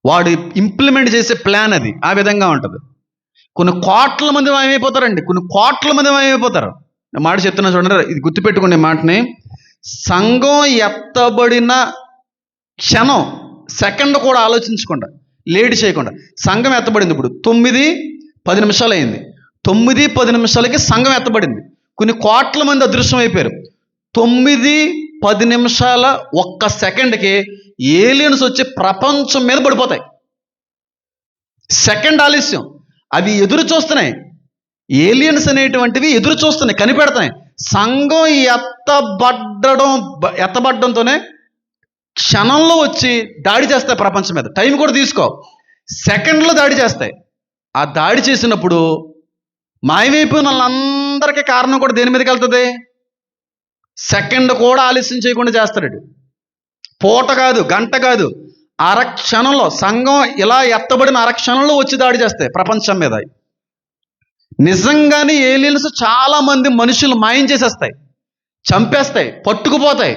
వాడు ఇంప్లిమెంట్ చేసే ప్లాన్ అది ఆ విధంగా ఉంటుంది. కొన్ని కోట్ల మంది ఏమైపోతారండి, కొన్ని కోట్ల మంది ఏమైపోతారు. మాట చెప్తున్నా చూడండి, ఇది గుర్తుపెట్టుకునే మాటని. సంఘం ఎత్తబడిన క్షణం, సెకండ్ కూడా ఆలోచించకుండా, లేట్ చేయకుండా సంఘం ఎత్తబడింది. ఇప్పుడు 9-10 నిమిషాలు అయింది. 9-10 నిమిషాలకి సంఘం ఎత్తబడింది. కొన్ని కోట్ల మంది అదృశ్యం అయిపోయారు. 9-10 నిమిషాల 1 సెకండ్కి ఏలియన్స్ వచ్చి ప్రపంచం మీద పడిపోతాయి. సెకండ్ ఆలస్యం. అవి ఎదురు చూస్తున్నాయి. ఏలియన్స్ అనేటువంటివి ఎదురు చూస్తున్నాయి, కనిపెడుతున్నాయి. సంఘం ఎత్తబడ్డంతోనే క్షణంలో వచ్చి దాడి చేస్తాయి ప్రపంచం మీద. టైం కూడా తీసుకో, సెకండ్లో దాడి చేస్తాయి. ఆ దాడి చేసినప్పుడు మాయమైపోయిన వాళ్ళందరికీ కారణం కూడా దేని మీదకి వెళ్తుంది? సెకండ్ కూడా ఆలస్యం చేయకుండా చేస్తాడు. పూట కాదు, గంట కాదు, అరక్షణంలో సంఘం ఇలా ఎత్తబడిన అరక్షణంలో వచ్చి దాడి చేస్తాయి ప్రపంచం మీద. నిజంగానే ఏలియన్స్ చాలా మంది మనుషులు మాయం చేసేస్తాయి, చంపేస్తాయి, పట్టుకుపోతాయి.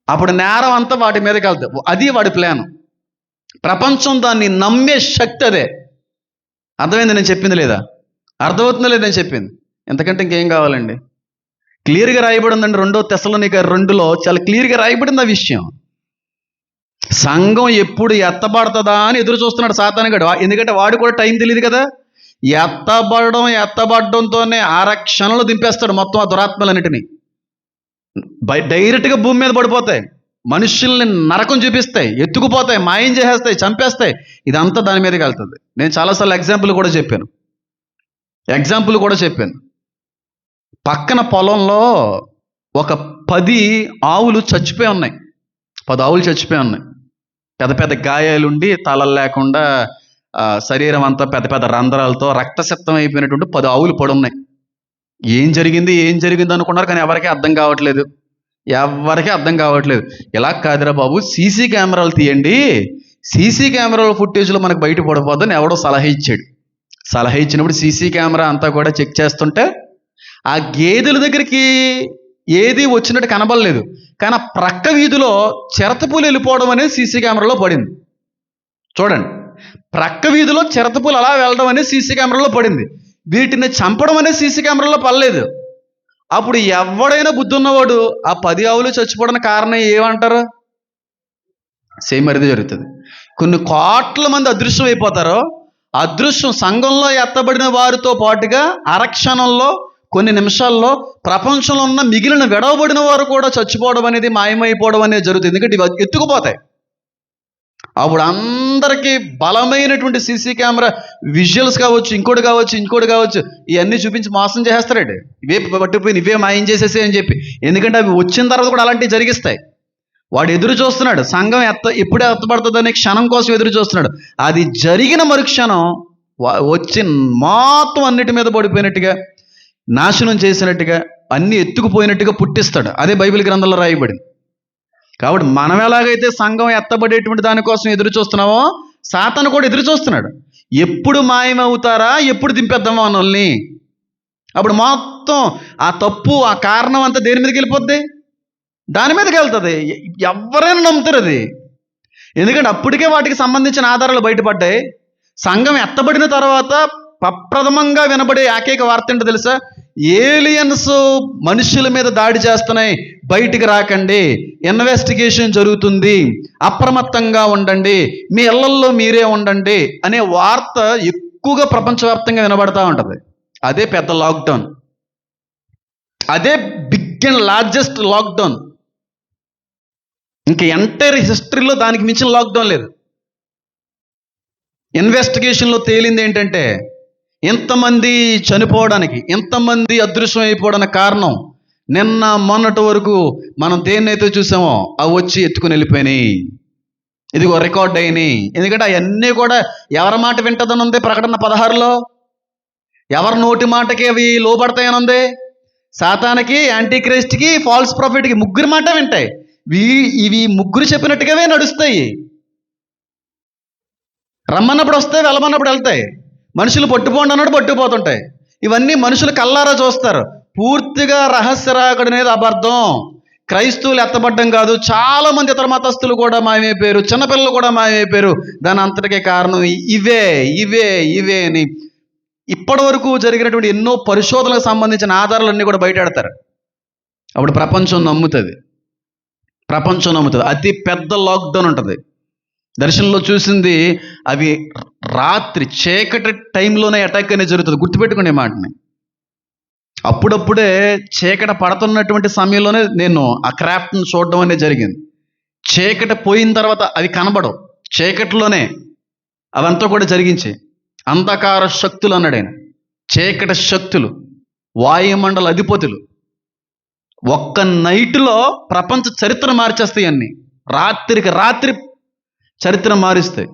అప్పుడు నేరం అంతా వాటి మీదకి వెళ్తాయి. అది వాడి ప్లాన్. ప్రపంచం దాన్ని నమ్మే శక్తి అదే. అర్థమైంది నేను చెప్పింది లేదా? అర్థమవుతుందో లేదు నేను చెప్పింది? ఎంతకంటే ఇంకేం కావాలండి? క్లియర్గా రాయబడి ఉందండి. 2 తెస్సలోనిక 2లో చాలా క్లియర్గా రాయబడింది ఆ విషయం. సంఘం ఎప్పుడు ఎత్తబడుతుందా అని ఎదురు చూస్తున్నాడు సాతానుగాడు. ఎందుకంటే వాడు కూడా టైం తెలియదు కదా. ఎత్తబడడంతోనే అరక్షణంలో దింపేస్తాడు మొత్తం ఆ దురాత్మలన్నిటినీ. డైరెక్ట్గా భూమి మీద పడిపోతాయి, మనుషుల్ని నరకం చూపిస్తాయి, ఎత్తుకుపోతాయి, మాయం చేసేస్తాయి, చంపేస్తాయి. ఇదంతా దాని మీదకి వెళ్తుంది. నేను చాలాసార్లు ఎగ్జాంపుల్ కూడా చెప్పాను. పక్కన పొలంలో ఒక 10 ఆవులు చచ్చిపోయి ఉన్నాయి. 10 ఆవులు చచ్చిపోయి ఉన్నాయి. పెద్ద పెద్ద గాయాలుండి తలలు లేకుండా శరీరం అంతా పెద్ద పెద్ద రంధ్రాలతో రక్తసిక్తం అయిపోయినటువంటి 10 ఆవులు పడున్నాయి. ఏం జరిగింది అనుకున్నారు, కానీ ఎవరికీ అర్థం కావట్లేదు. ఇలా కాదురా బాబు, సీసీ కెమెరాలు తీయండి, సీసీ కెమెరాల ఫుటేజ్లో మనకు బయట పడిపోద్దని ఎవడో సలహా ఇచ్చాడు. సలహా ఇచ్చినప్పుడు సీసీ కెమెరా అంతా కూడా చెక్ చేస్తుంటే ఆ గేదెల దగ్గరికి ఏది వచ్చినట్టు కనబడలేదు, కానీ ఆ ప్రక్క వీధిలో చిరతపూలు వెళ్ళిపోవడం అనేది సీసీ కెమెరాలో పడింది. చూడండి, ప్రక్క వీధిలో చిరతపూలు అలా వెళ్ళడం అనేది సీసీ కెమెరాలో పడింది. వీటిని చంపడం అనేది సీసీ కెమెరాలో పడలేదు. అప్పుడు ఎవడైనా బుద్ధి ఉన్నవాడు ఆ 10 ఆవులు చచ్చిపోవడానికి కారణం ఏమంటారు? సేమ్ అదే జరుగుతుంది. కొన్ని కోట్ల మంది అదృశ్యం అయిపోతారో, అదృశ్యం సంఘంలో ఎత్తబడిన వారితో పాటుగా అరక్షణంలో, కొన్ని నిమిషాల్లో ప్రపంచంలో ఉన్న మిగిలిన విడవబడిన వారు కూడా చచ్చిపోవడం అనేది, మాయమైపోవడం అనేది జరుగుతుంది. ఎందుకంటే ఇవి ఎత్తుకుపోతాయి. అప్పుడు అందరికీ బలమైనటువంటి సీసీ కెమెరా విజువల్స్ కావచ్చు, ఇంకోటి కావచ్చు, ఇవన్నీ చూపించి మోసం చేసేస్తారండి. ఇవే పట్టుకుపోయి ఇవే మాయం చేసేసి అని చెప్పి. ఎందుకంటే అవి వచ్చిన తర్వాత కూడా అలాంటివి జరిగిస్తాయి. వాడు ఎదురు చూస్తున్నాడు, సంఘం ఎప్పుడే ఎత్తబడుతుందనే క్షణం కోసం ఎదురు చూస్తున్నాడు. అది జరిగిన మరుక్షణం వచ్చి మొత్తం అన్నిటి మీద పడిపోయినట్టుగా, నాశనం చేసినట్టుగా, అన్నీ ఎత్తుకుపోయినట్టుగా పుట్టిస్తాడు. అదే బైబిల్ గ్రంథంలో రాయబడింది. కాబట్టి మనం ఎలాగైతే సంఘం ఎత్తబడేటువంటి దానికోసం ఎదురు చూస్తున్నామో, సాతాను కూడా ఎదురు చూస్తున్నాడు. ఎప్పుడు మాయమవుతారా, ఎప్పుడు దింపేద్దామా మనల్ని. అప్పుడు మొత్తం ఆ తప్పు, ఆ కారణం అంతా దేని మీదకి వెళ్ళిపోద్ది? దాని మీదకి వెళ్తుంది. ఎవరైనా నమ్ముతారు అది. ఎందుకంటే అప్పటికే వాటికి సంబంధించిన ఆధారాలు బయటపడ్డాయి. సంఘం ఎత్తబడిన తర్వాత ప్రప్రథమంగా వినబడే ఏకైక వార్త ఏంటో తెలుసా? ఏలియన్స్ మనుషుల మీద దాడి చేస్తున్నాయి, బయటికి రాకండి, ఇన్వెస్టిగేషన్ జరుగుతుంది, అప్రమత్తంగా ఉండండి, మీ ఇళ్లల్లో మీరే ఉండండి అనే వార్త ఎక్కువగా ప్రపంచవ్యాప్తంగా వినబడతా ఉంటుంది. అదే పెద్ద లాక్డౌన్, అదే బిగ్ అండ్ లార్జెస్ట్ లాక్డౌన్. ఇంక ఎంటైర్ హిస్టరీలో దానికి మించిన లాక్డౌన్ లేదు. ఇన్వెస్టిగేషన్లో తేలింది ఏంటంటే, ఎంతమంది చనిపోవడానికి, ఎంతమంది అదృశ్యం అయిపోవడానికి కారణం, నిన్న మొన్నటి వరకు మనం దేన్నైతే చూసామో అవి వచ్చి ఎత్తుకుని వెళ్ళిపోయినాయి. ఇదిగో రికార్డ్ అయినాయి. ఎందుకంటే అవన్నీ కూడా ఎవరి మాట వింటదని ఉంది ప్రకటన 16లో. ఎవరి నోటి మాటకి అవి లోబడతాయని ఉంది? సాతానికి, యాంటీక్రైస్ట్కి, ఫాల్స్ ప్రాఫిట్కి, ముగ్గురి మాట వింటాయి. ఇవి ముగ్గురు చెప్పినట్టుగావే నడుస్తాయి. రమ్మన్నప్పుడు వస్తాయి, వెళ్ళమన్నప్పుడు వెళ్తాయి. మనుషులు పట్టుపోండి అన్నప్పుడు పట్టుకుపోతుంటాయి. ఇవన్నీ మనుషులు కల్లారా చూస్తారు. పూర్తిగా రహస్యరాకుడు అనేది అబద్ధం. క్రైస్తవులు ఎత్తబడ్డం కాదు, చాలా మంది ఇతర మతస్థులు కూడా మాయమైపోయారు, చిన్నపిల్లలు కూడా మాయమైపోయారు. దాని అంతటికే కారణం ఇవే అని ఇప్పటి వరకు జరిగినటువంటి ఎన్నో పరిశోధనలకు సంబంధించిన ఆధారాలన్నీ కూడా బయటెడతారు. అప్పుడు ప్రపంచం నమ్ముతుంది. అతి పెద్ద లాక్డౌన్ ఉంటుంది. దర్శనంలో చూసింది అవి రాత్రి చీకటి టైంలోనే అటాక్ అనేది జరుగుతుంది. గుర్తుపెట్టుకునే మాటని. అప్పుడప్పుడే చీకటి పడుతున్నటువంటి సమయంలోనే నేను ఆ క్రాఫ్ట్ని చూడడం అనేది జరిగింది. చీకటి పోయిన తర్వాత అవి కనబడవు, చీకటిలోనే అవంతా కూడా జరిగించి అంధకార శక్తులు అన్నాడు ఆయన. చీకటి శక్తులు, వాయుమండల అధిపతులు ఒక్క నైట్లో ప్రపంచ చరిత్ర మార్చేస్తాయి. అన్నీ రాత్రికి రాత్రి చరిత్ర మారుస్తాయి.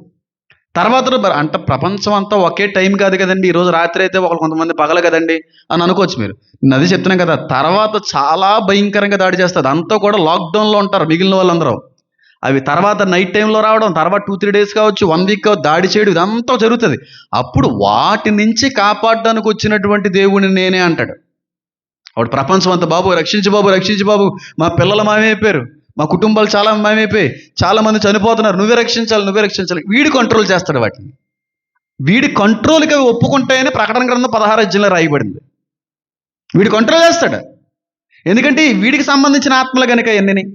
తర్వాత అంటే ప్రపంచం అంతా ఒకే టైం కాదు కదండి. ఈరోజు రాత్రి అయితే కొంతమంది పగల కదండి అని అనుకోవచ్చు మీరు. నేను అది చెప్తున్నాను కదా, తర్వాత చాలా భయంకరంగా దాడి చేస్తుంది. అంతా కూడా లాక్డౌన్లో ఉంటారు మిగిలిన వాళ్ళందరూ. అవి తర్వాత నైట్ టైంలో రావడం, తర్వాత 2-3 డేస్ కావచ్చు, 1 వీక్ కావచ్చు, దాడి చేయడం, ఇదంతా జరుగుతుంది. అప్పుడు వాటి నుంచి కాపాడడానికి వచ్చినటువంటి దేవుడిని నేనే అంటాడు. అప్పుడు ప్రపంచం అంతా బాబు రక్షించు బాబు, మా పిల్లలు మాయమైపోయారు, మా కుటుంబాలు చాలా మాయమైపోయాయి, చాలా మంది చనిపోతున్నారు, నువ్వే రక్షించాలి. వీడి కంట్రోల్ చేస్తాడు వాటిని. వీడి కంట్రోల్కి అవి ఒప్పుకుంటాయని ప్రకటన గ్రంథం 16 అధ్యాయంలో రాయబడింది. వీడి కంట్రోల్ చేస్తాడు. ఎందుకంటే వీడికి సంబంధించిన ఆత్మలు కనుక ఎన్ని.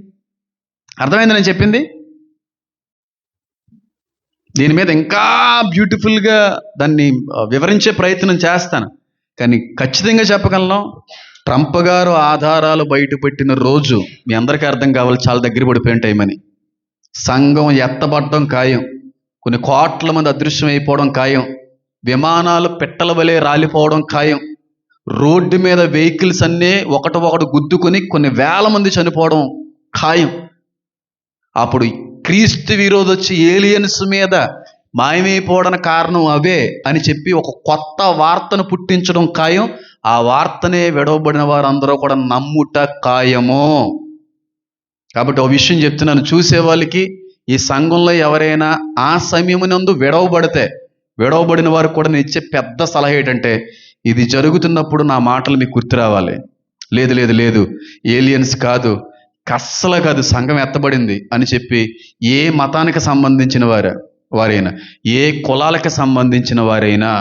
అర్థమైంది నేను చెప్పింది? దీని మీద ఇంకా బ్యూటిఫుల్గా దాన్ని వివరించే ప్రయత్నం చేస్తాను. కానీ ఖచ్చితంగా చెప్పగలను, ట్రంప్ గారు ఆధారాలు బయటపెట్టిన రోజు మీ అందరికీ అర్థం కావాలి, చాలా దగ్గర పడిపోయిన టైం అని. సంఘం ఎత్తబడడం ఖాయం, కొన్ని కోట్ల మంది అదృశ్యం అయిపోవడం ఖాయం, విమానాలు పిట్టల వలె రాలిపోవడం ఖాయం, రోడ్డు మీద వెహికల్స్ అన్నీ ఒకటి గుద్దుకొని కొన్ని వేల మంది చనిపోవడం ఖాయం. అప్పుడు క్రీస్తు విరోధి వచ్చి ఏలియన్స్ మీద మాయమైపోవడానికి కారణం అవే అని చెప్పి ఒక కొత్త వార్తను పుట్టించడం ఖాయం. ఆ వార్తనే విడవబడిన వారందరూ కూడా నమ్ముట ఖాయము. కాబట్టి ఒక విషయం చెప్తున్నాను, చూసే వాళ్ళకి ఈ సంఘంలో ఎవరైనా ఆ సమయమునందు విడవబడిన వారికి కూడా నేను ఇచ్చే పెద్ద సలహా ఏంటంటే, ఇది జరుగుతున్నప్పుడు నా మాటలు మీకు గుర్తు రావాలి. లేదు లేదు లేదు ఏలియన్స్ కాదు, కస్సలు కాదు, సంఘం ఎత్తబడింది అని చెప్పి ఏ మతానికి సంబంధించిన వారైనా, ఏ కులాలకు సంబంధించిన వారైనా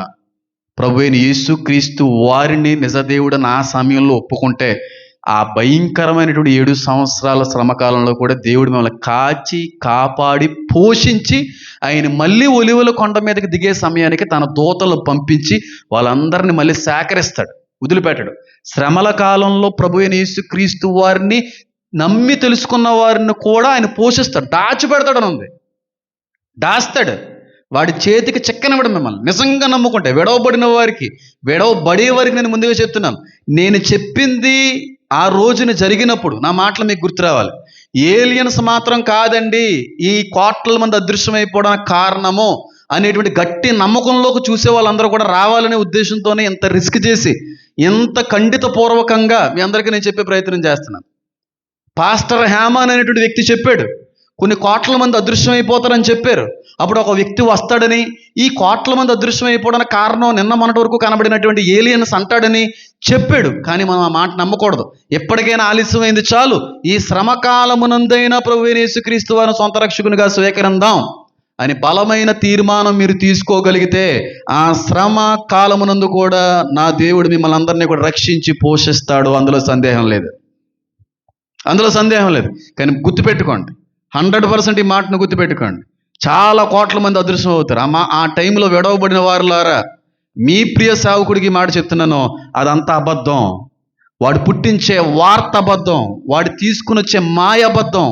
ప్రభు అయిన యేసుక్రీస్తు వారిని నిజదేవుడని ఆ సమయంలో ఒప్పుకుంటే, ఆ భయంకరమైనటువంటి 7 సంవత్సరాల శ్రమకాలంలో కూడా దేవుడు మిమ్మల్ని కాచి కాపాడి పోషించి ఆయన మళ్ళీ ఒలివల కొండ మీదకి దిగే సమయానికి తన దూతలు పంపించి వాళ్ళందరినీ మళ్ళీ సేకరిస్తాడు, వదిలిపెట్టాడు. శ్రమల కాలంలో ప్రభు అయిన యేసుక్రీస్తు వారిని నమ్మి తెలుసుకున్న వారిని కూడా ఆయన పోషిస్తాడు, దాచిపెడతాడని ఉంది. దాస్తాడు, వాడి చేతికి చిక్కనివ్వడం. మిమ్మల్ని నిజంగా నమ్ముకుంటే విడవబడే వారికి నేను ముందుగా చెప్తున్నాను, నేను చెప్పింది ఆ రోజున జరిగినప్పుడు నా మాటలు మీకు గుర్తు రావాలి. ఏలియన్స్ మాత్రం కాదండి ఈ కోట్ల మంది అదృశ్యమైపోవడానికి కారణము అనేటువంటి గట్టి నమ్మకంలోకి చూసే వాళ్ళందరూ కూడా రావాలనే ఉద్దేశంతోనే ఇంత రిస్క్ చేసి ఇంత ఖండిత పూర్వకంగా మీ అందరికీ నేను చెప్పే ప్రయత్నం చేస్తున్నాను. పాస్టర్ హ్యామాన్ అనేటువంటి వ్యక్తి చెప్పాడు, కొన్ని కోట్ల మంది అదృశ్యమైపోతారని చెప్పారు. అప్పుడు ఒక వ్యక్తి వస్తాడని, ఈ కోట్ల మంది అదృశ్యమైపోవడానికి కారణం నిన్న మొన్నటి వరకు కనబడినటువంటి ఏలియన్స్ అంటాడని చెప్పాడు. కానీ మనం ఆ మాట నమ్మకూడదు. ఎప్పటికైనా ఆలస్యమైంది చాలు, ఈ శ్రమకాలమునందైనా ప్రభువైన యేసుక్రీస్తు వారిని సొంత రక్షకునిగా స్వీకరిందాం అని బలమైన తీర్మానం మీరు తీసుకోగలిగితే, ఆ శ్రమ కాలమునందు కూడా నా దేవుడు మిమ్మల్ని అందరినీ కూడా రక్షించి పోషిస్తాడు. అందులో సందేహం లేదు. కానీ గుర్తుపెట్టుకోండి, 100% ఈ మాటను గుర్తుపెట్టుకోండి. చాలా కోట్ల మంది అదృశ్యం అవుతారు. ఆ టైంలో విడవబడిన వారులారా, మీ ప్రియ సేవకుడికి మాట చెప్తున్నాను, అదంతా అబద్ధం. వాడు పుట్టించే వార్త అబద్ధం, వాడు తీసుకుని వచ్చే మాయ అబద్ధం.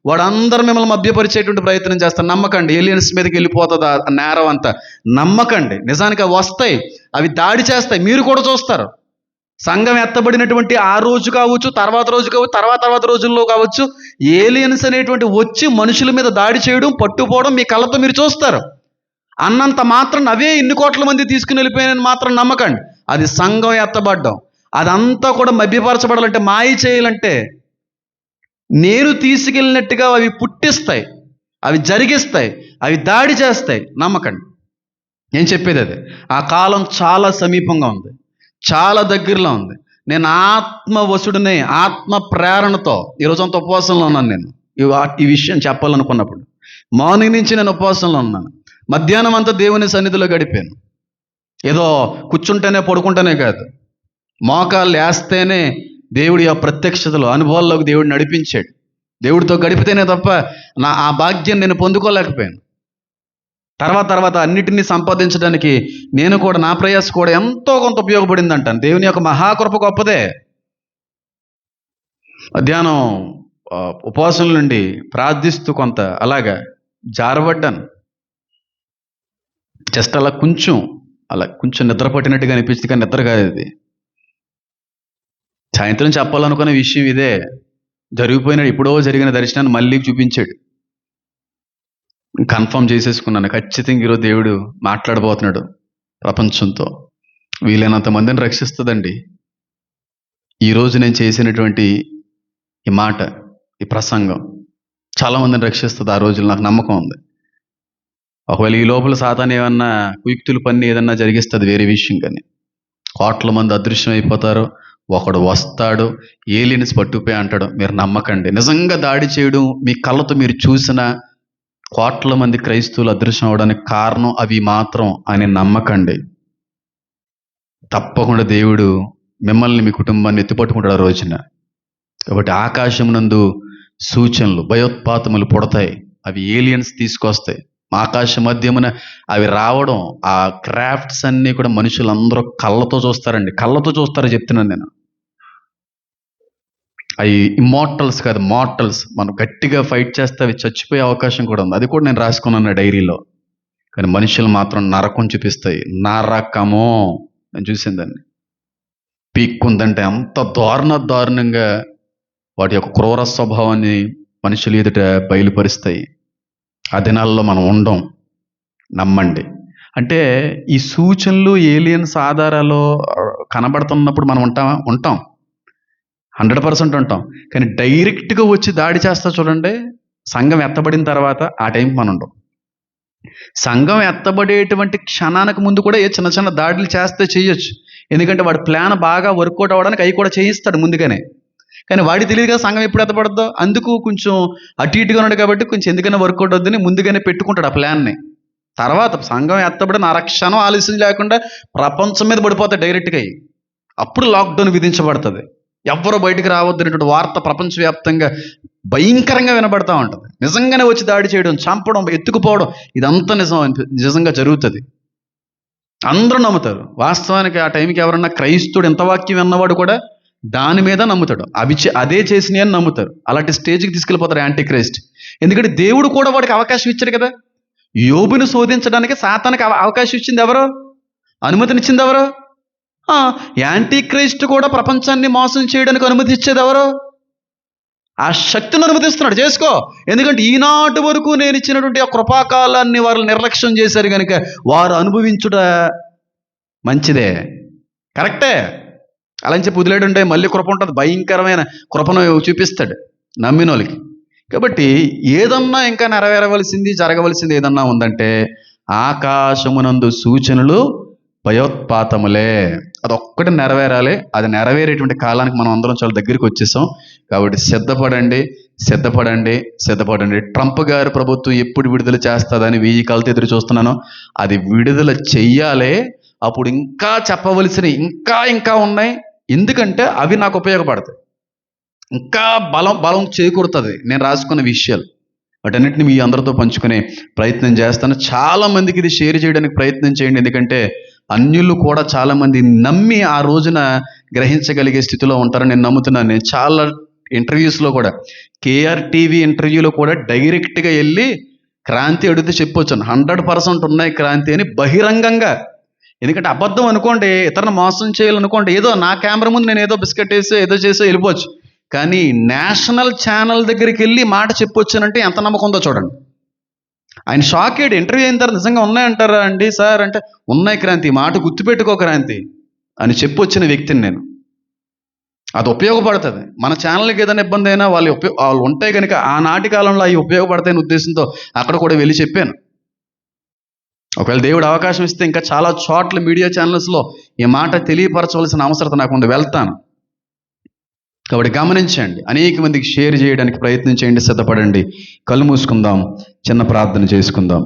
వాడు అందరూ మిమ్మల్ని మభ్యపరిచేటువంటి ప్రయత్నం చేస్తారు. నమ్మకండి, ఏలియన్స్ మీదకి వెళ్ళిపోతుంది ఆ నేరం అంతా. నమ్మకండి, నిజానికి అవి వస్తాయి, అవి దాడి చేస్తాయి, మీరు కూడా చూస్తారు. సంఘం ఎత్తబడినటువంటి ఆ రోజు కావచ్చు, తర్వాత రోజు కావచ్చు, తర్వాత రోజుల్లో కావచ్చు, ఏలియన్స్ అనేటువంటి వచ్చి మనుషుల మీద దాడి చేయడం, పట్టుపోవడం మీ కళ్ళతో మీరు చూస్తారు. అన్నంత మాత్రం అవే ఇన్ని కోట్ల మంది తీసుకుని వెళ్ళిపోయినని మాత్రం నమ్మకండి. అది సంఘం ఎత్తబడ్డం. అదంతా కూడా మభ్యపరచబడాలంటే, మాయ చేయాలంటే నేను తీసుకెళ్ళినట్టుగా అవి పుట్టిస్తాయి, అవి జరిగిస్తాయి, అవి దాడి చేస్తాయి. నమ్మకండి, నేను చెప్పేది అదే. ఆ కాలం చాలా సమీపంగా ఉంది, చాలా దగ్గరలో ఉంది. నేను ఆత్మవశుడిని, ఆత్మ ప్రేరణతో ఈరోజంత ఉపవాసంలో ఉన్నాను. నేను ఈ విషయం చెప్పాలనుకున్నప్పుడు మార్నింగ్ నుంచి నేను ఉపవాసంలో ఉన్నాను. మధ్యాహ్నం అంతా దేవుని సన్నిధిలో గడిపాను. ఏదో కూర్చుంటేనే పడుకుంటేనే కాదు, మోకాళ్ళు వేస్తేనే దేవుడి ఆ ప్రత్యక్షతలో అనుభవాల్లోకి దేవుడు నడిపించాడు. దేవుడితో గడిపితేనే తప్ప ఆ భాగ్యం నేను పొందుకోలేకపోయాను. తర్వాత అన్నిటినీ సంపాదించడానికి నేను కూడా, నా ప్రయాస కూడా ఎంతో కొంత ఉపయోగపడింది అంటాను. దేవుని యొక్క మహాకృప గొప్పదే. మధ్యాహ్నం ఉపవాసం నుండి ప్రార్థిస్తూ కొంత అలాగా జారబడ్డాను. జస్ట్ అలా కొంచెం నిద్ర పట్టినట్టుగా అనిపించింది, కానీ నిద్ర కాదు ఇది. సాయంత్రం చెప్పాలనుకున్న విషయం ఇదే. ఎప్పుడో జరిగిన దర్శనాన్ని మళ్ళీ చూపించాడు. కన్ఫర్మ్ చేసేసుకున్నాను, ఖచ్చితంగా ఈరోజు దేవుడు మాట్లాడబోతున్నాడు ప్రపంచంతో. వీలైనంత మందిని రక్షిస్తుందండి ఈరోజు నేను చేసినటువంటి ఈ మాట, ఈ ప్రసంగం చాలామందిని రక్షిస్తుంది. ఆ రోజులు నాకు నమ్మకం ఉంది. ఒకవేళ ఈ లోపల సాతాను ఏమన్నా కుయుక్తులు పని ఏదన్నా జరిగిస్తుంది వేరే విషయం, కానీ కోట్ల మంది అదృశ్యం అయిపోతారు. ఒకడు వస్తాడు, ఏలియన్స్ పట్టుకుపోయి అంటాడు. మీరు నమ్మకండి, నిజంగా దాడి చేయడం మీ కళ్ళతో మీరు చూసిన కోట్ల మంది క్రైస్తవులు అదృశ్యం అవడానికి కారణం అవి మాత్రం అని నమ్మకండి. తప్పకుండా దేవుడు మిమ్మల్ని, మీ కుటుంబాన్ని ఎత్తుపట్టుకుంటాడు ఆ రోజున. కాబట్టి ఆకాశం నందు సూచనలు, భయోత్పాతములు పుడతాయి. అవి ఏలియన్స్ తీసుకొస్తాయి. ఆకాశ మధ్యమున అవి రావడం, ఆ క్రాఫ్ట్స్ అన్నీ కూడా మనుషులందరూ కళ్ళతో చూస్తారండి. కళ్ళతో చూస్తారో చెప్తున్నాను నేను. అవి ఇమ్మోర్టల్స్ కాదు, మార్టల్స్. మనం గట్టిగా ఫైట్ చేస్తే అవి చచ్చిపోయే అవకాశం కూడా ఉంది. అది కూడా నేను రాసుకున్నాను డైరీలో. కానీ మనుషులు మాత్రం నరకం చూపిస్తాయి. నరకము నేను చూసిందాన్ని. పీక్కుందంటే అంత దారుణంగా వాటి యొక్క క్రూర స్వభావాన్ని మనుషుల ఎదుట బయలుపరుస్తాయి. ఆ దినాల్లో మనం ఉండం, నమ్మండి. అంటే ఈ సూచనలు, ఏలియన్స్ ఆధారాలు కనబడుతున్నప్పుడు మనం ఉంటాం 100% ఉంటాం. కానీ డైరెక్ట్గా వచ్చి దాడి చేస్తా చూడండి, సంఘం ఎత్తబడిన తర్వాత ఆ టైంకి మనం ఉండం. సంఘం ఎత్తబడేటువంటి క్షణానికి ముందు కూడా ఏ చిన్న చిన్న దాడులు చేస్తే చేయొచ్చు. ఎందుకంటే వాడి ప్లాన్ బాగా వర్కౌట్ అవ్వడానికి అవి కూడా చేయిస్తాడు ముందుగానే. కానీ వాడికి తెలియదు కదా సంఘం ఎప్పుడు ఎత్తబడద్దో. అందుకు కొంచెం అటు ఇటుగా ఉన్నాడు కాబట్టి కొంచెం ఎందుకైనా వర్కౌట్ అవుద్దని ముందుగానే పెట్టుకుంటాడు ఆ ప్లాన్ని. తర్వాత సంఘం ఎత్తబడిన అరక్షణం ఆలస్యం లేకుండా ప్రపంచం మీద పడిపోతాయి డైరెక్ట్గా. అప్పుడు లాక్డౌన్ విధించబడుతుంది. ఎవ్వరూ బయటికి రావద్దనేటువంటి వార్త ప్రపంచవ్యాప్తంగా భయంకరంగా వినబడతా ఉంటుంది. నిజంగానే వచ్చి దాడి చేయడం, చంపడం, ఎత్తుకుపోవడం, ఇదంతా నిజంగా జరుగుతుంది. అందరూ నమ్ముతారు. వాస్తవానికి ఆ టైంకి ఎవరన్నా క్రైస్తుడు ఎంత వాక్యం విన్నవాడు కూడా దాని మీద నమ్ముతాడు. అదే చేసినాయి అని నమ్ముతారు. అలాంటి స్టేజ్కి తీసుకెళ్ళిపోతారు యాంటీ క్రైస్ట్. ఎందుకంటే దేవుడు కూడా వాడికి అవకాశం ఇచ్చాడు కదా. యోబును శోధించడానికి సాతానికి అవకాశం ఇచ్చింది ఎవరు? అనుమతినిచ్చింది ఎవరు? యాంటీ క్రైస్ట్ కూడా ప్రపంచాన్ని మోసం చేయడానికి అనుమతి ఇచ్చేది ఎవరు? ఆ శక్తిని అనుమతిస్తున్నాడు, చేసుకో. ఎందుకంటే ఈనాటి వరకు నేను ఇచ్చినటువంటి ఆ కృపాకాలాన్ని వారు నిర్లక్ష్యం చేశారు కనుక వారు అనుభవించుట మంచిదే, కరెక్టే. అలా అని చెప్పి వదిలేడుంటే మళ్ళీ కృప ఉంటుంది, భయంకరమైన కృపను చూపిస్తాడు నమ్మిన వాళ్ళకి. కాబట్టి ఏదన్నా ఇంకా నెరవేరవలసింది, జరగవలసింది ఏదన్నా ఉందంటే ఆకాశమునందు సూచనలు భయోత్పాతములే, అదొక్కటి నెరవేరాలి. అది నెరవేరేటువంటి కాలానికి మనం అందరం చాలా దగ్గరికి వచ్చేసాం. కాబట్టి సిద్ధపడండి. ట్రంప్ గారి ప్రభుత్వం ఎప్పుడు విడుదల చేస్తుందని 1000 కళ్ళతో ఎదురు చూస్తున్నాను. అది విడుదల చెయ్యాలి. అప్పుడు ఇంకా చెప్పవలసినవి ఇంకా ఉన్నాయి. ఎందుకంటే అవి నాకు ఉపయోగపడతాయి, ఇంకా బలం చేకూరుతుంది నేను రాసుకున్న విషయాలు. వాటన్నిటిని మీ అందరితో పంచుకునే ప్రయత్నం చేస్తాను. చాలామందికి ఇది షేర్ చేయడానికి ప్రయత్నం చేయండి. ఎందుకంటే అన్యులు కూడా చాలామంది నమ్మి ఆ రోజున గ్రహించగలిగే స్థితిలో ఉంటారని నేను నమ్ముతున్నాను. నేను చాలా ఇంటర్వ్యూస్లో కూడా, కేఆర్ టీవీ ఇంటర్వ్యూలో కూడా డైరెక్ట్గా వెళ్ళి క్రాంతి అడిగితే చెప్పొచ్చాను. 100% ఉన్నాయి క్రాంతి అని బహిరంగంగా. ఎందుకంటే అబద్ధం అనుకోండి, ఇతరులను మోసం చేయాలనుకోండి, ఏదో నా కెమెరా ముందు నేను ఏదో బిస్కెట్ వేసో ఏదో చేసో వెళ్ళిపోవచ్చు. కానీ నేషనల్ ఛానల్ దగ్గరికి వెళ్ళి మాట చెప్పొచ్చానంటే ఎంత నమ్మకం ఉందో చూడండి. ఆయన షాక్ అయ్యాడు. ఇంటర్వ్యూ అయిన తర్వాత నిజంగా ఉన్నాయంటారా అండి సార్ అంటే, ఉన్నాయి క్రాంతి, మాట గుర్తుపెట్టుకో క్రాంతి అని చెప్పొచ్చిన వ్యక్తిని నేను. అది ఉపయోగపడుతుంది. మన ఛానల్కి ఏదైనా ఇబ్బంది అయినా వాళ్ళు ఉంటాయి కనుక ఆనాటి కాలంలో అవి ఉపయోగపడతాయనే ఉద్దేశంతో అక్కడ కూడా వెళ్ళి చెప్పాను. ఒకవేళ దేవుడు అవకాశం ఇస్తే ఇంకా చాలా చోట్ల మీడియా ఛానల్స్లో ఈ మాట తెలియపరచవలసిన అవసరత నాకు ఉంది, వెళ్తాను. కాబట్టి గమనించండి, అనేక మందికి షేర్ చేయడానికి ప్రయత్నం చేయండి, సిద్ధపడండి. కళ్ళు మూసుకుందాం, చిన్న ప్రార్థన చేసుకుందాం.